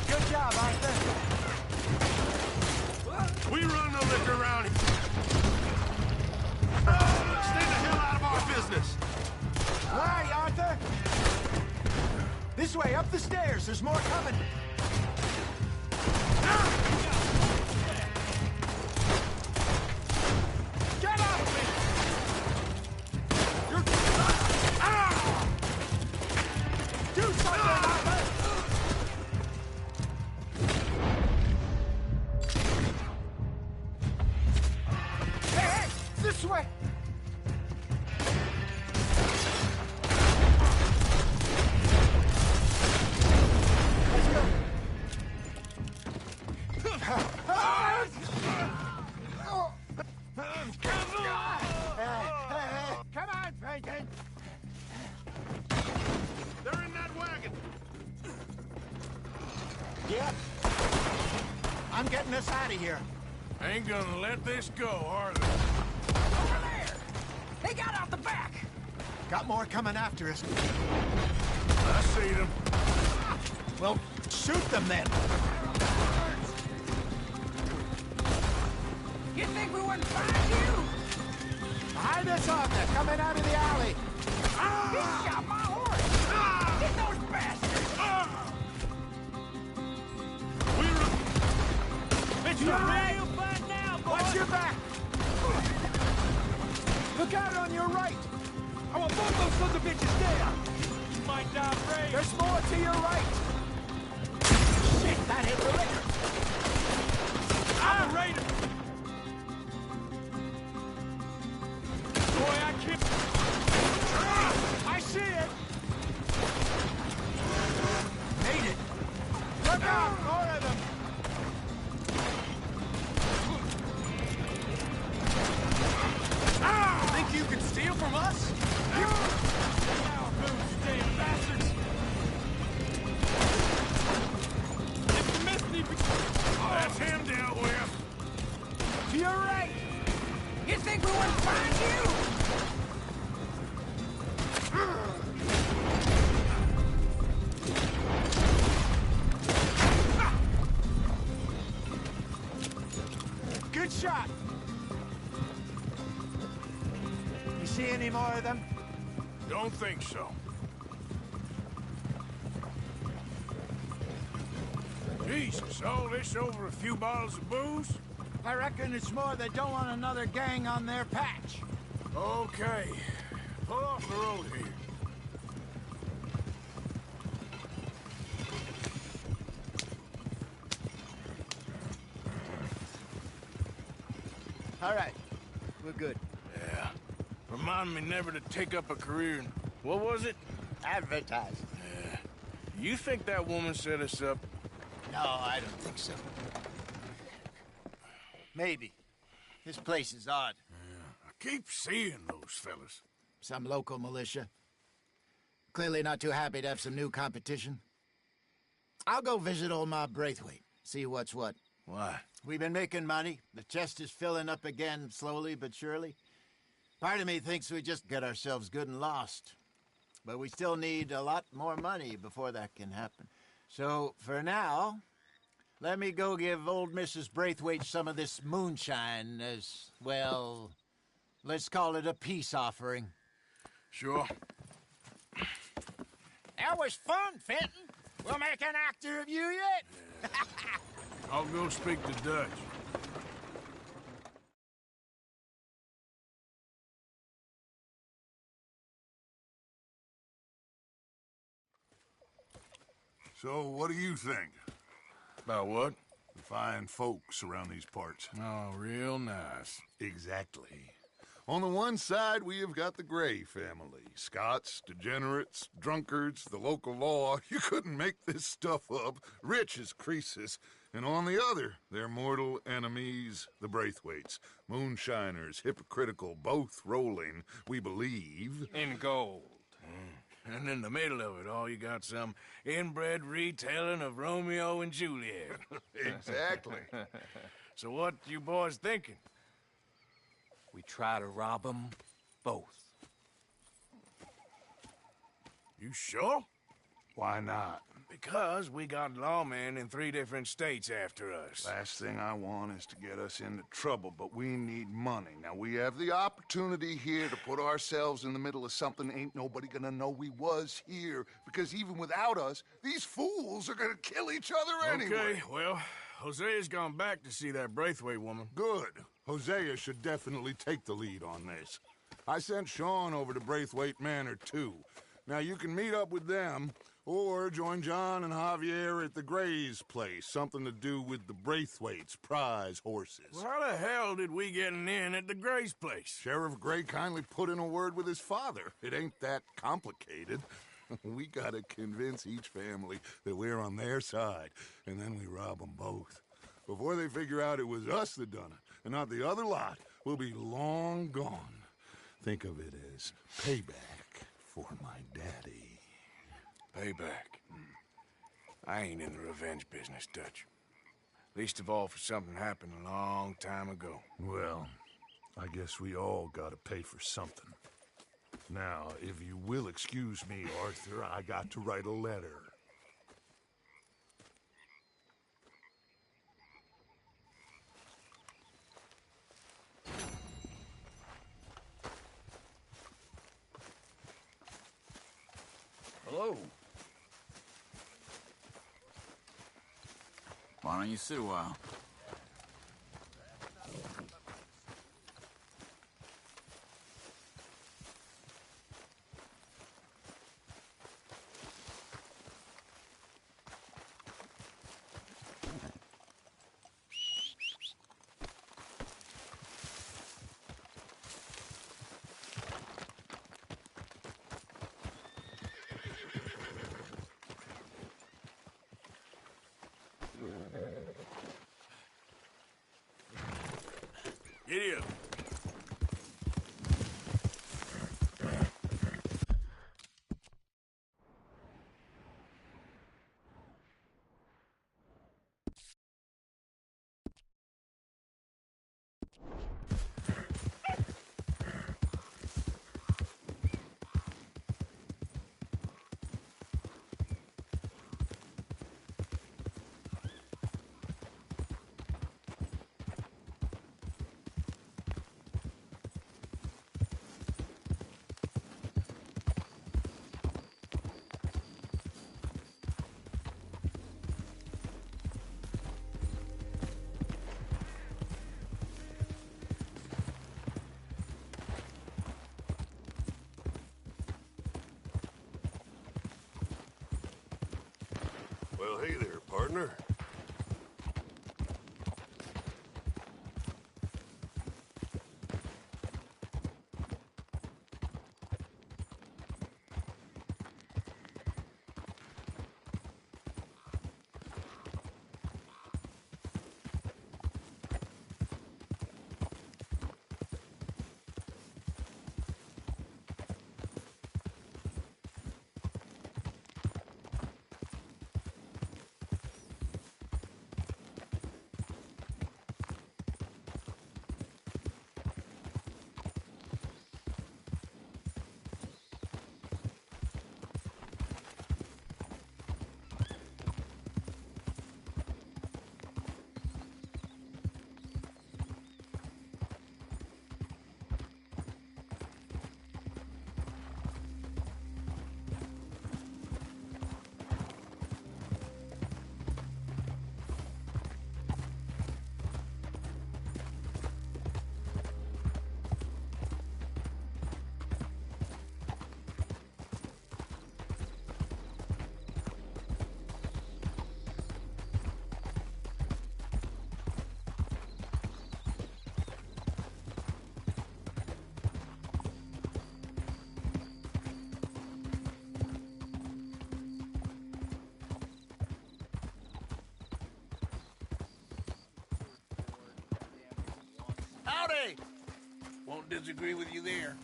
Good job, Arthur. We run the liquor around here. Stay the hell out of our business. All right, Arthur. This way, up the stairs. There's more coming. Get off me! Do something, Arthur! Hey, this way! Let's go. Come on, Franklin. They're in that wagon. Yep. I'm getting us out of here. Ain't gonna let this go, are they? Over there! They got out the back! Got more coming after us. I see them. Well, shoot them then. You think we wouldn't find you? Behind us, Arthur, coming out of the alley. He shot my horse! Get those bastards! It's a real fight now, boy. Watch your back. Look out on your right. I want both those sons of bitches dead. You might die brave. There's more to your right. Shit, that hit the liquor. I'm a raider. Boy, I can't... I see it. Made it. Look out, more of them. Think you can steal from us? Now, move, you damn bastards. If you miss me... That's him dealt with. any more of them? Don't think so. Jesus, all this over a few bottles of booze? I reckon it's more they don't want another gang on their patch. Okay. Pull off the road here. All right. We're good. Yeah. Remind me never to take up a career in... What was it? Advertising. Yeah. You think that woman set us up? No, I don't think so. Maybe. This place is odd. Yeah. I keep seeing those fellas. Some local militia. Clearly not too happy to have some new competition. I'll go visit old Ma Braithwaite, see what's what. Why? We've been making money. The chest is filling up again, slowly but surely. Part of me thinks we just get ourselves good and lost. But we still need a lot more money before that can happen. So, for now, let me go give old Mrs. Braithwaite some of this moonshine as, well, let's call it a peace offering. Sure. That was fun, Fenton. We'll make an actor of you yet. I'll go speak to Dutch. So, what do you think? About what? The fine folks around these parts. Oh, real nice. Exactly. On the one side, we have got the Gray family. Scots, degenerates, drunkards, the local law. You couldn't make this stuff up. Rich as Croesus. And on the other, their mortal enemies, the Braithwaites. Moonshiners, hypocritical, both rolling, we believe. In gold. And in the middle of it all, you got some inbred retelling of Romeo and Juliet. Exactly. So what you boys thinking? We try to rob them both. You sure? Why not? Because we got lawmen in 3 different states after us. Last thing I want is to get us into trouble, but we need money. Now, we have the opportunity here to put ourselves in the middle of something ain't nobody gonna know we was here, because even without us, these fools are gonna kill each other anyway. Okay, well, Hosea's gone back to see that Braithwaite woman. Good. Hosea should definitely take the lead on this. I sent Sean over to Braithwaite Manor, too. Now, you can meet up with them, or join John and Javier at the Gray's place. Something to do with the Braithwaite's prize horses. Well, how the hell did we get in at the Gray's place? Sheriff Gray kindly put in a word with his father. It ain't that complicated. We gotta convince each family that we're on their side, and then we rob them both. Before they figure out it was us that done it, and not the other lot, we'll be long gone. Think of it as payback for my daddy. Payback. I ain't in the revenge business, Dutch. Least of all for something happened a long time ago. Well, I guess we all gotta pay for something. Now, if you will excuse me, Arthur, I got to write a letter. Hello. Why don't you sit a while? Giddy up. Well, hey there, partner. Howdy! Won't disagree with you there.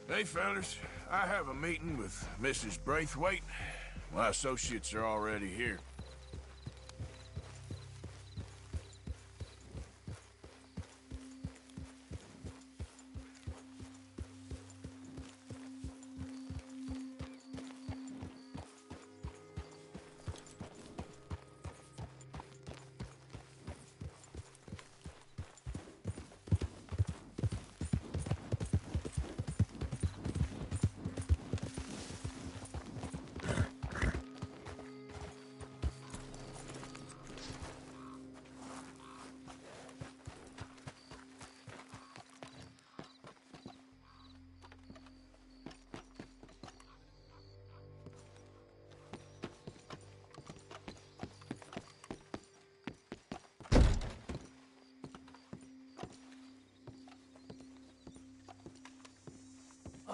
Hey, fellas. I have a meeting with Mrs. Braithwaite. My associates are already here.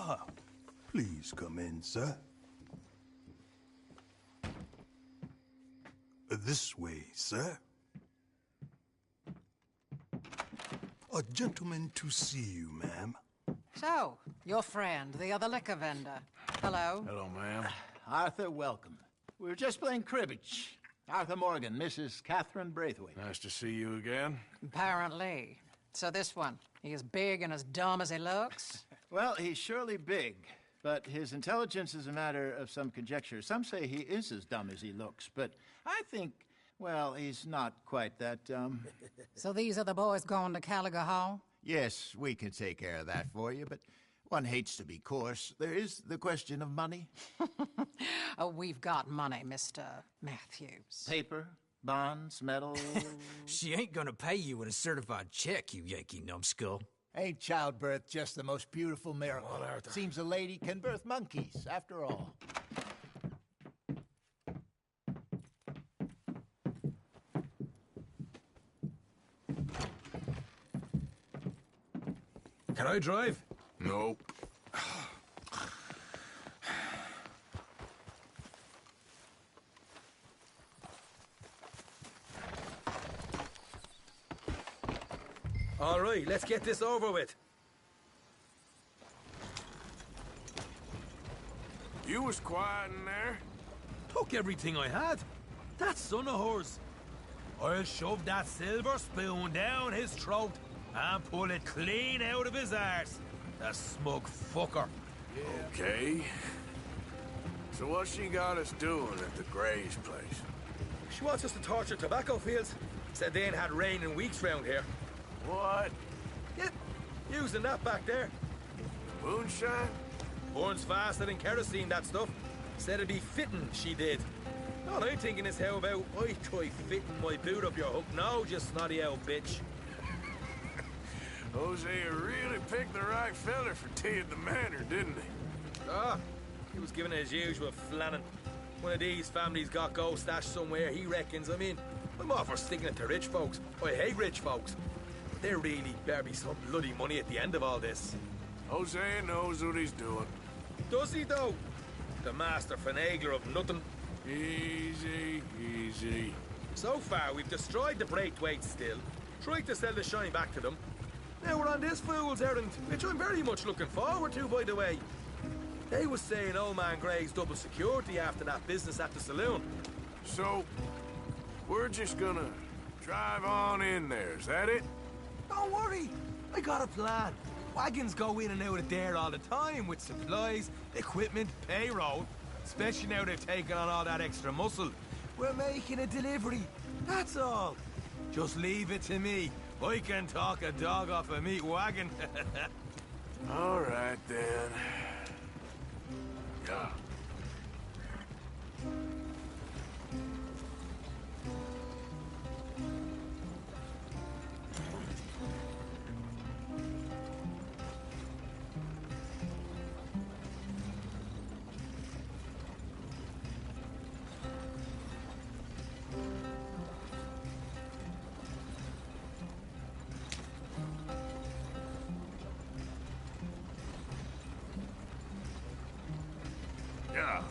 Ah, please come in, sir. This way, sir. A gentleman to see you, ma'am. So, your friend, the other liquor vendor. Hello. Hello, ma'am. Arthur, welcome. We were just playing cribbage. Arthur Morgan, Mrs. Catherine Braithwaite. Nice to see you again. Apparently. So this one, he is big and as dumb as he looks? Well, he's surely big, but his intelligence is a matter of some conjecture. Some say he is as dumb as he looks, but I think, well, he's not quite that dumb. So these are the boys going to Gallagher Hall? Yes, we can take care of that for you, but one hates to be coarse. There is the question of money. Oh, we've got money, Mr. Matthews. Paper, bonds, metal. She ain't gonna pay you with a certified check, you Yankee numbskull. Ain't childbirth just the most beautiful miracle? Seems a lady can birth monkeys, after all. Can I drive? No. All right, let's get this over with. You was quiet in there? Took everything I had. That son of hers. I'll shove that silver spoon down his throat and pull it clean out of his arse. The smug fucker. Okay. So what's she got us doing at the Gray's place? She wants us to torture tobacco fields. Said they ain't had rain in weeks round here. What? Yep, using that back there. Moonshine? Burns faster than kerosene, that stuff. Said it'd be fitting, she did. All I'm thinking is how about I try fitting my boot up your hook now, you snotty old bitch. Hosea really picked the right fella for tea at the manor, didn't he? Ah, he was giving it his usual flannin'. One of these families got gold stashed somewhere, he reckons I'm in. I'm all for sticking it to rich folks. I hate rich folks. There really better be some bloody money at the end of all this. Hosea knows what he's doing. Does he, though? The master finagler of nothing. Easy, easy. So far, we've destroyed the Braithwaite still, tried to sell the shine back to them. Now we're on this fool's errand, which I'm very much looking forward to, by the way. They was saying old man Gray's double security after that business at the saloon. So, we're just gonna drive on in there, is that it? Don't worry, I got a plan. Wagons go in and out of there all the time with supplies, equipment, payroll. Especially now they've taken on all that extra muscle. We're making a delivery, that's all. Just leave it to me. I can talk a dog off a meat wagon. All right, then. Yeah. Yeah.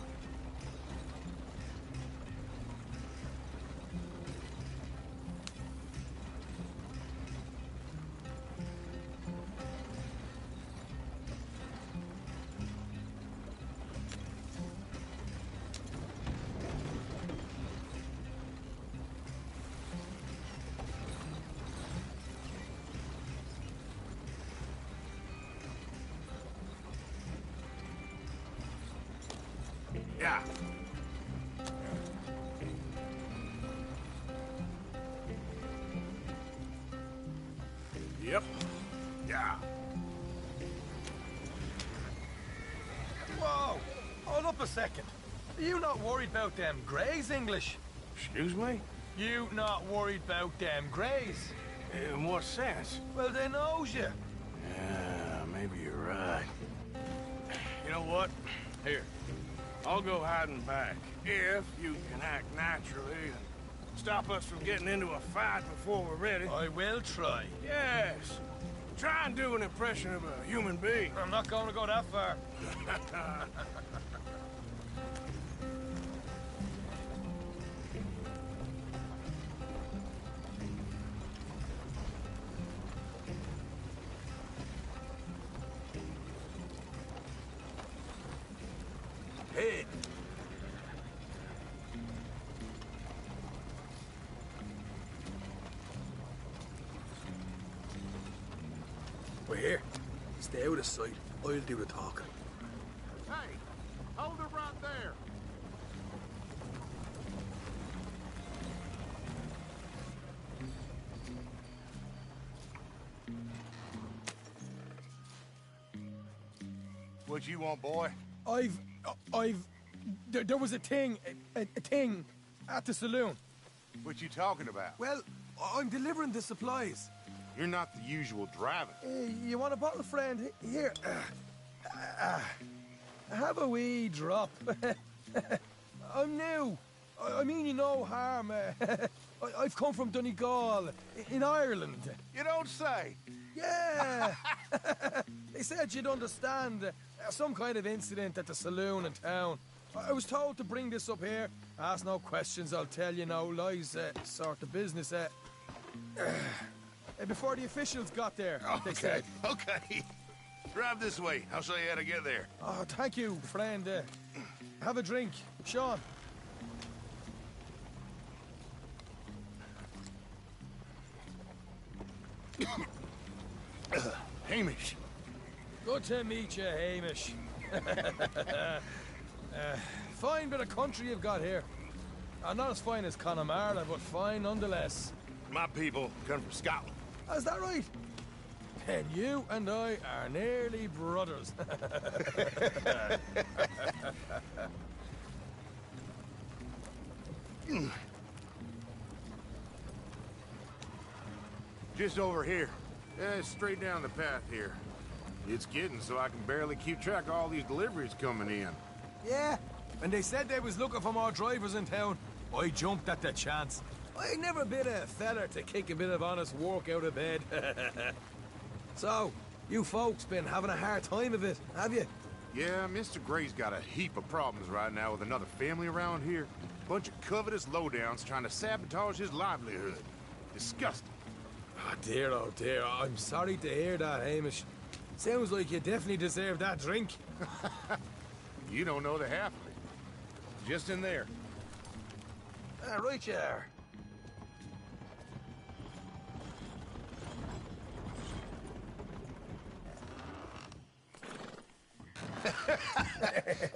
Yeah. Yep. Yeah. Whoa! Hold up a second. Are you not worried about them Greys, English? Excuse me? You not worried about them Greys? In what sense? Well, they knows you. Yeah, maybe you're right. You know what? Here. I'll go hiding back, if you can act naturally and stop us from getting into a fight before we're ready. I will try. Yes. Try and do an impression of a human being. I'm not going to go that far. Hey. We're here. Stay out of sight. I'll do the talking. Hey, hold it right there. What you want, boy? There was a thing at the saloon. What you talking about? Well, I'm delivering the supplies. You're not the usual driver. You want a bottle, friend? Here. Have a wee drop. I'm new. I mean you no harm. I've come from Donegal, in Ireland. You don't say. Yeah. They said you'd understand. Some kind of incident at the saloon in town. I was told to bring this up here. Ask no questions, I'll tell you no lies, sort of business. Before the officials got there, they said. Okay. Drive this way. I'll show you how to get there. Oh, thank you, friend. Have a drink. Sean. Hamish. Good to meet you, Hamish. Fine bit of country you've got here. Not as fine as Connemara, but fine nonetheless. My people come from Scotland. Is that right? Then you and I are nearly brothers. Just over here. Yeah, straight down the path here. It's getting so I can barely keep track of all these deliveries coming in. Yeah, When they said they was looking for more drivers in town, I jumped at the chance. I never been a feller to kick a bit of honest work out of bed. So, you folks been having a hard time of it, have you? Yeah, Mr. Gray's got a heap of problems right now with another family around here. Bunch of covetous lowdowns trying to sabotage his livelihood. Disgusting. Oh dear, I'm sorry to hear that, Hamish. Sounds like you definitely deserve that drink. You don't know the half of it. Just in there. Right you are.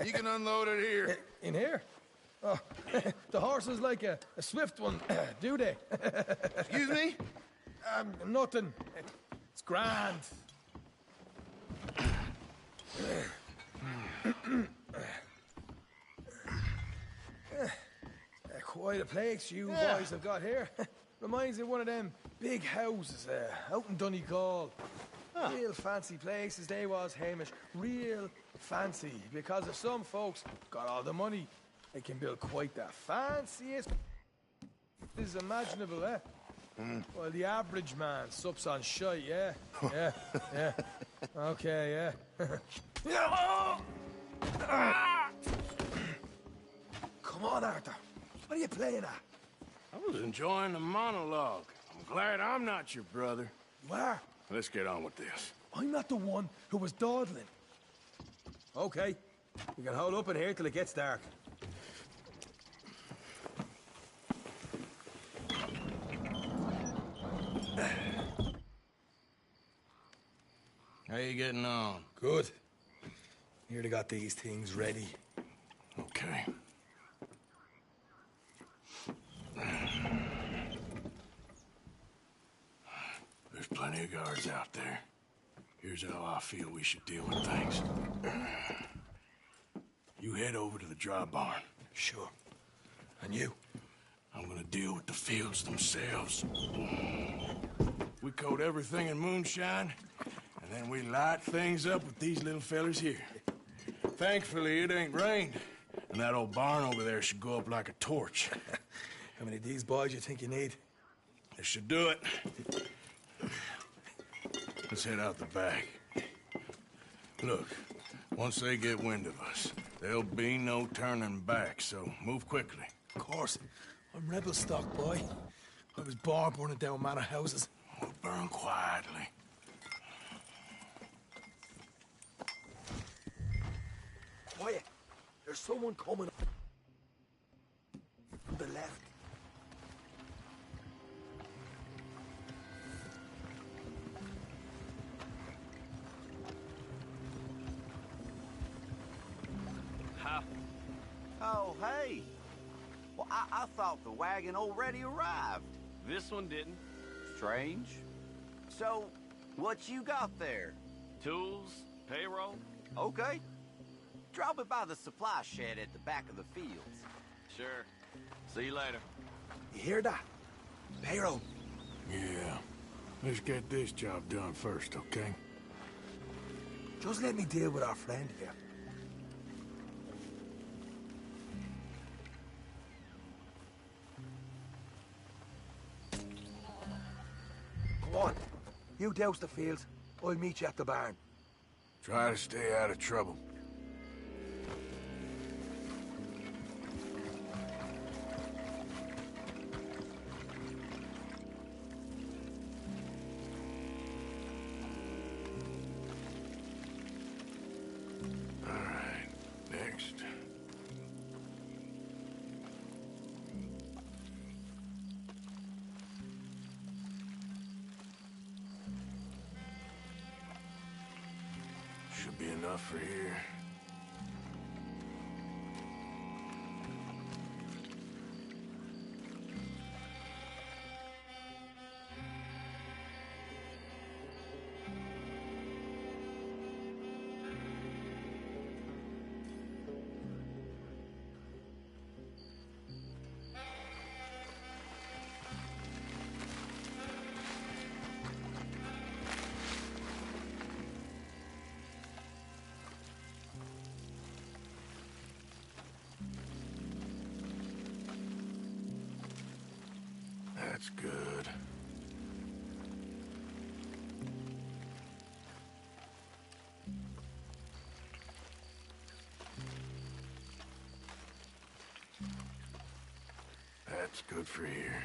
You can unload it here. In here? Oh, the horse is like a swift one, do they? Excuse me? Nothing. It's grand. Quite a place you boys have got here. Reminds me of one of them big houses out in Donegal. Real fancy places they was, Hamish. Real fancy. Because if some folks got all the money, they can build quite the fanciest is imaginable, eh? Well, the average man sups on shite, yeah? Yeah. Okay, yeah. Come on, Arthur. What are you playing at? I was enjoying the monologue. I'm glad I'm not your brother. You are? Let's get on with this. I'm not the one who was dawdling. Okay. You can hold up in here till it gets dark. How you getting on? Good. Here they got these things ready. Okay. There's plenty of guards out there. Here's how I feel we should deal with things. You head over to the dry barn. Sure. And you? I'm gonna deal with the fields themselves. We coat everything in moonshine, and then we light things up with these little fellers here. Thankfully, it ain't rained, and that old barn over there should go up like a torch. How many of these boys you think you need? This should do it. Let's head out the back. Look, once they get wind of us, there'll be no turning back, so move quickly. Of course. I'm rebel stock, boy. I was born burning down manor houses. We'll burn quietly. Quiet. There's someone coming from the left. Oh, hey. Well, I thought the wagon already arrived. This one didn't. Strange. So, what you got there? Tools, payroll. Okay. Drop it by the supply shed at the back of the fields. Sure. See you later. You hear that? Payroll. Yeah. Let's get this job done first, okay? Just let me deal with our friend here. Come on. You douse the fields. I'll meet you at the barn. Try to stay out of trouble. All right, next. Should be enough for here. That's good. That's good for here.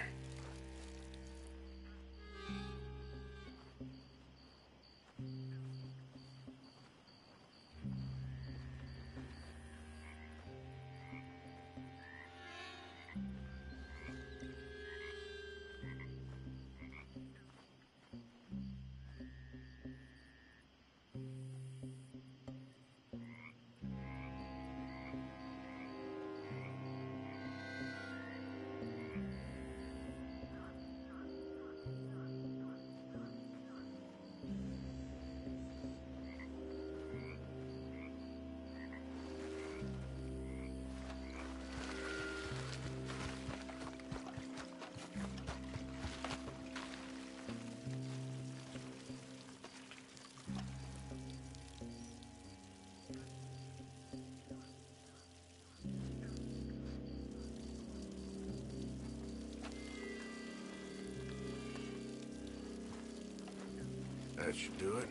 That should do it.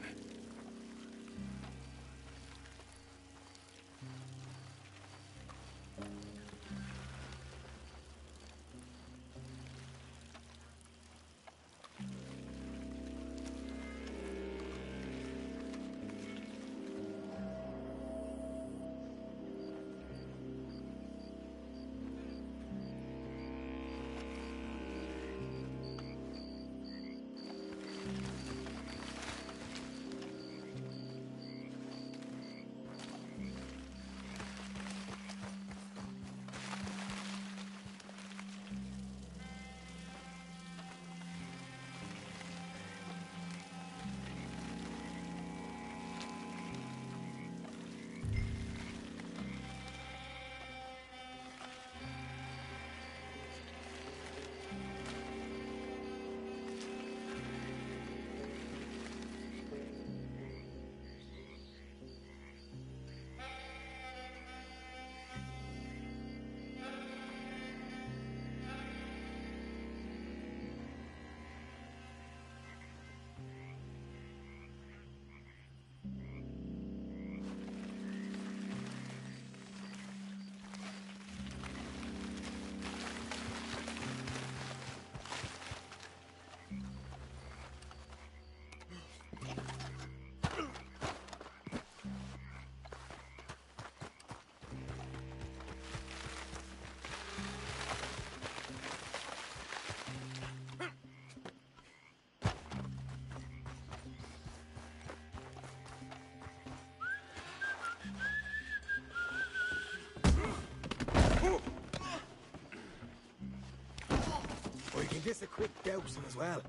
Or you can get a quick dousing as well.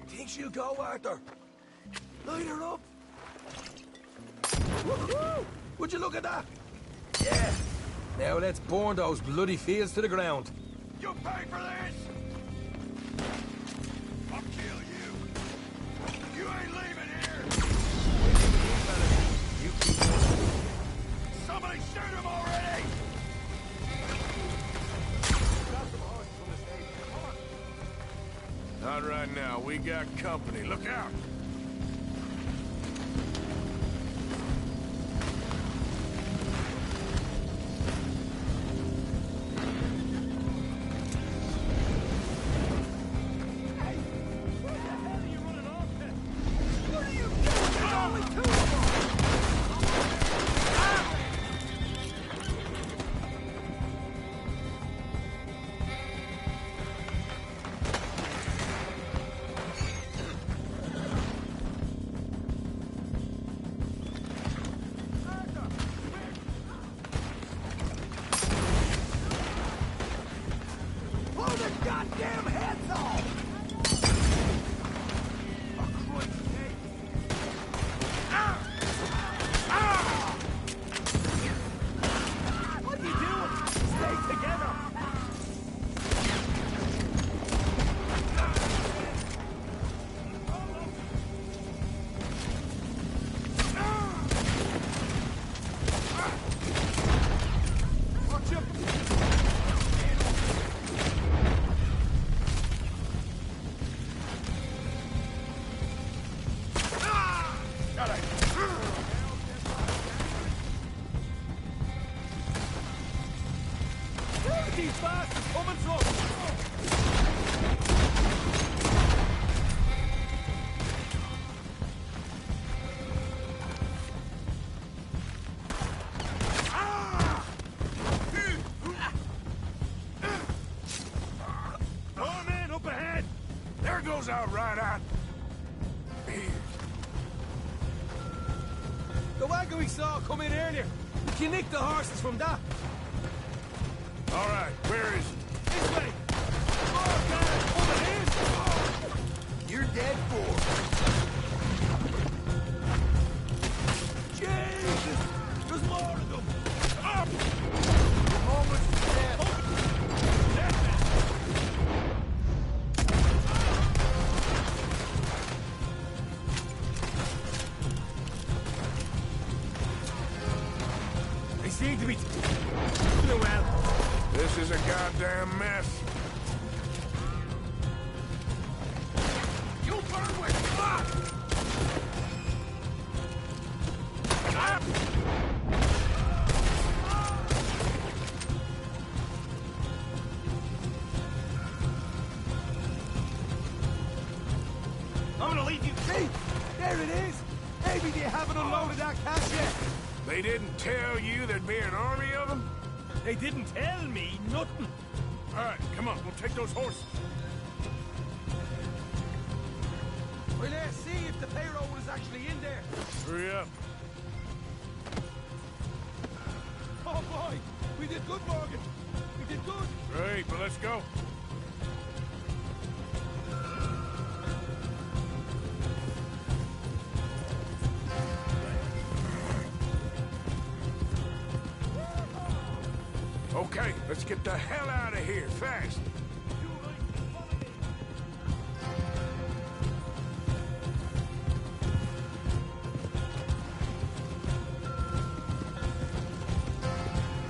Think she'll go, Arthur? Light her up. Woohoo! Would you look at that? Yeah. Now let's burn those bloody fields to the ground. You pay for this! I'll kill you! You ain't leaving here! You keep going. Somebody shoot him already! Not right now. We got company. Look out! Where are these bastards coming from? More men up ahead! There goes our right eye. The wagon we saw come in earlier. We can nick the horses from that. All right, where is it? This way. More guys over here. You're dead for. Jesus! There's more of them. Up! The moment's death. They seem to be doing well. This is a goddamn mess. You burn with fuck! I'm gonna leave you. See? There it is. Maybe they haven't unloaded that cash yet. They didn't tell you there'd be an army of them? They didn't tell me nothing. All right, come on, we'll take those horses. Well, let's see if the payroll is actually in there. Hurry up. Oh, boy. We did good, Morgan. We did good. Great, but let's go. Okay, let's get the hell out of here, fast.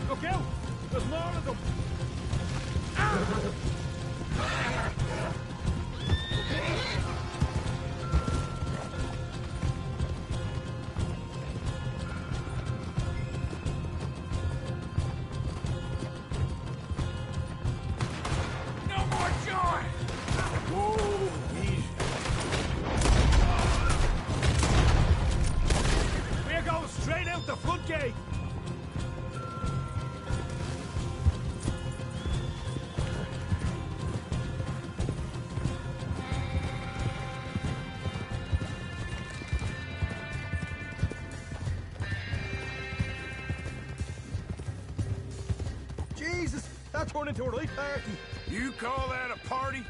Look out! There's more of them! No more joy! Whoa, easy. We're going straight out the front gate! Jesus, that turned into a right party. You call that a party?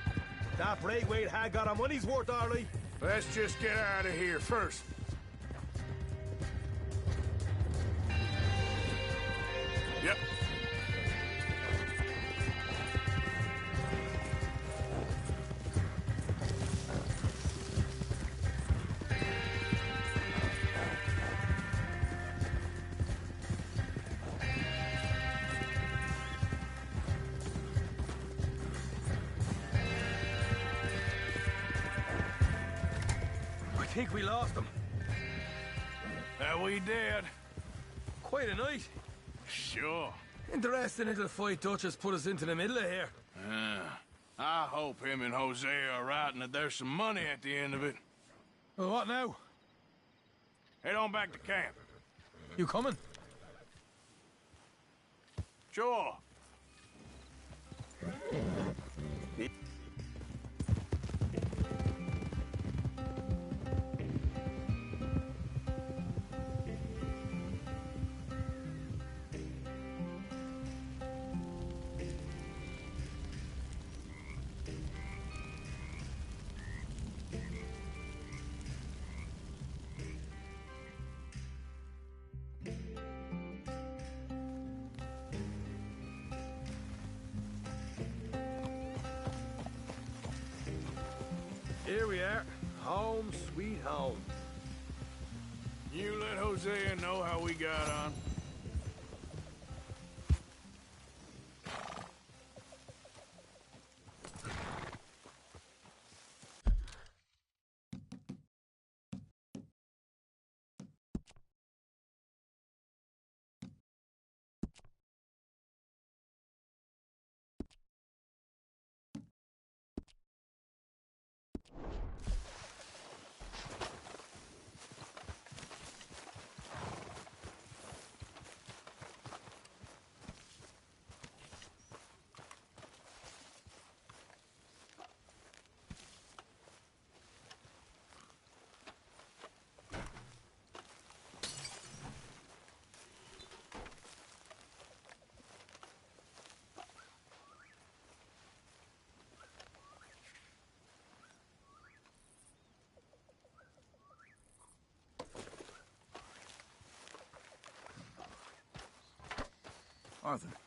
That Braithwaite had got our money's worth, Arlie. Let's just get out of here first. Yep. I think we lost them. That we did. Quite a night. Sure. Interesting little fight Dutch has put us into the middle of here. I hope him and Jose are right and that there's some money at the end of it. Well, what now? Head on back to camp. You coming? Sure. Here we are. Home, sweet home. You let Hosea know how we got on. Arthur.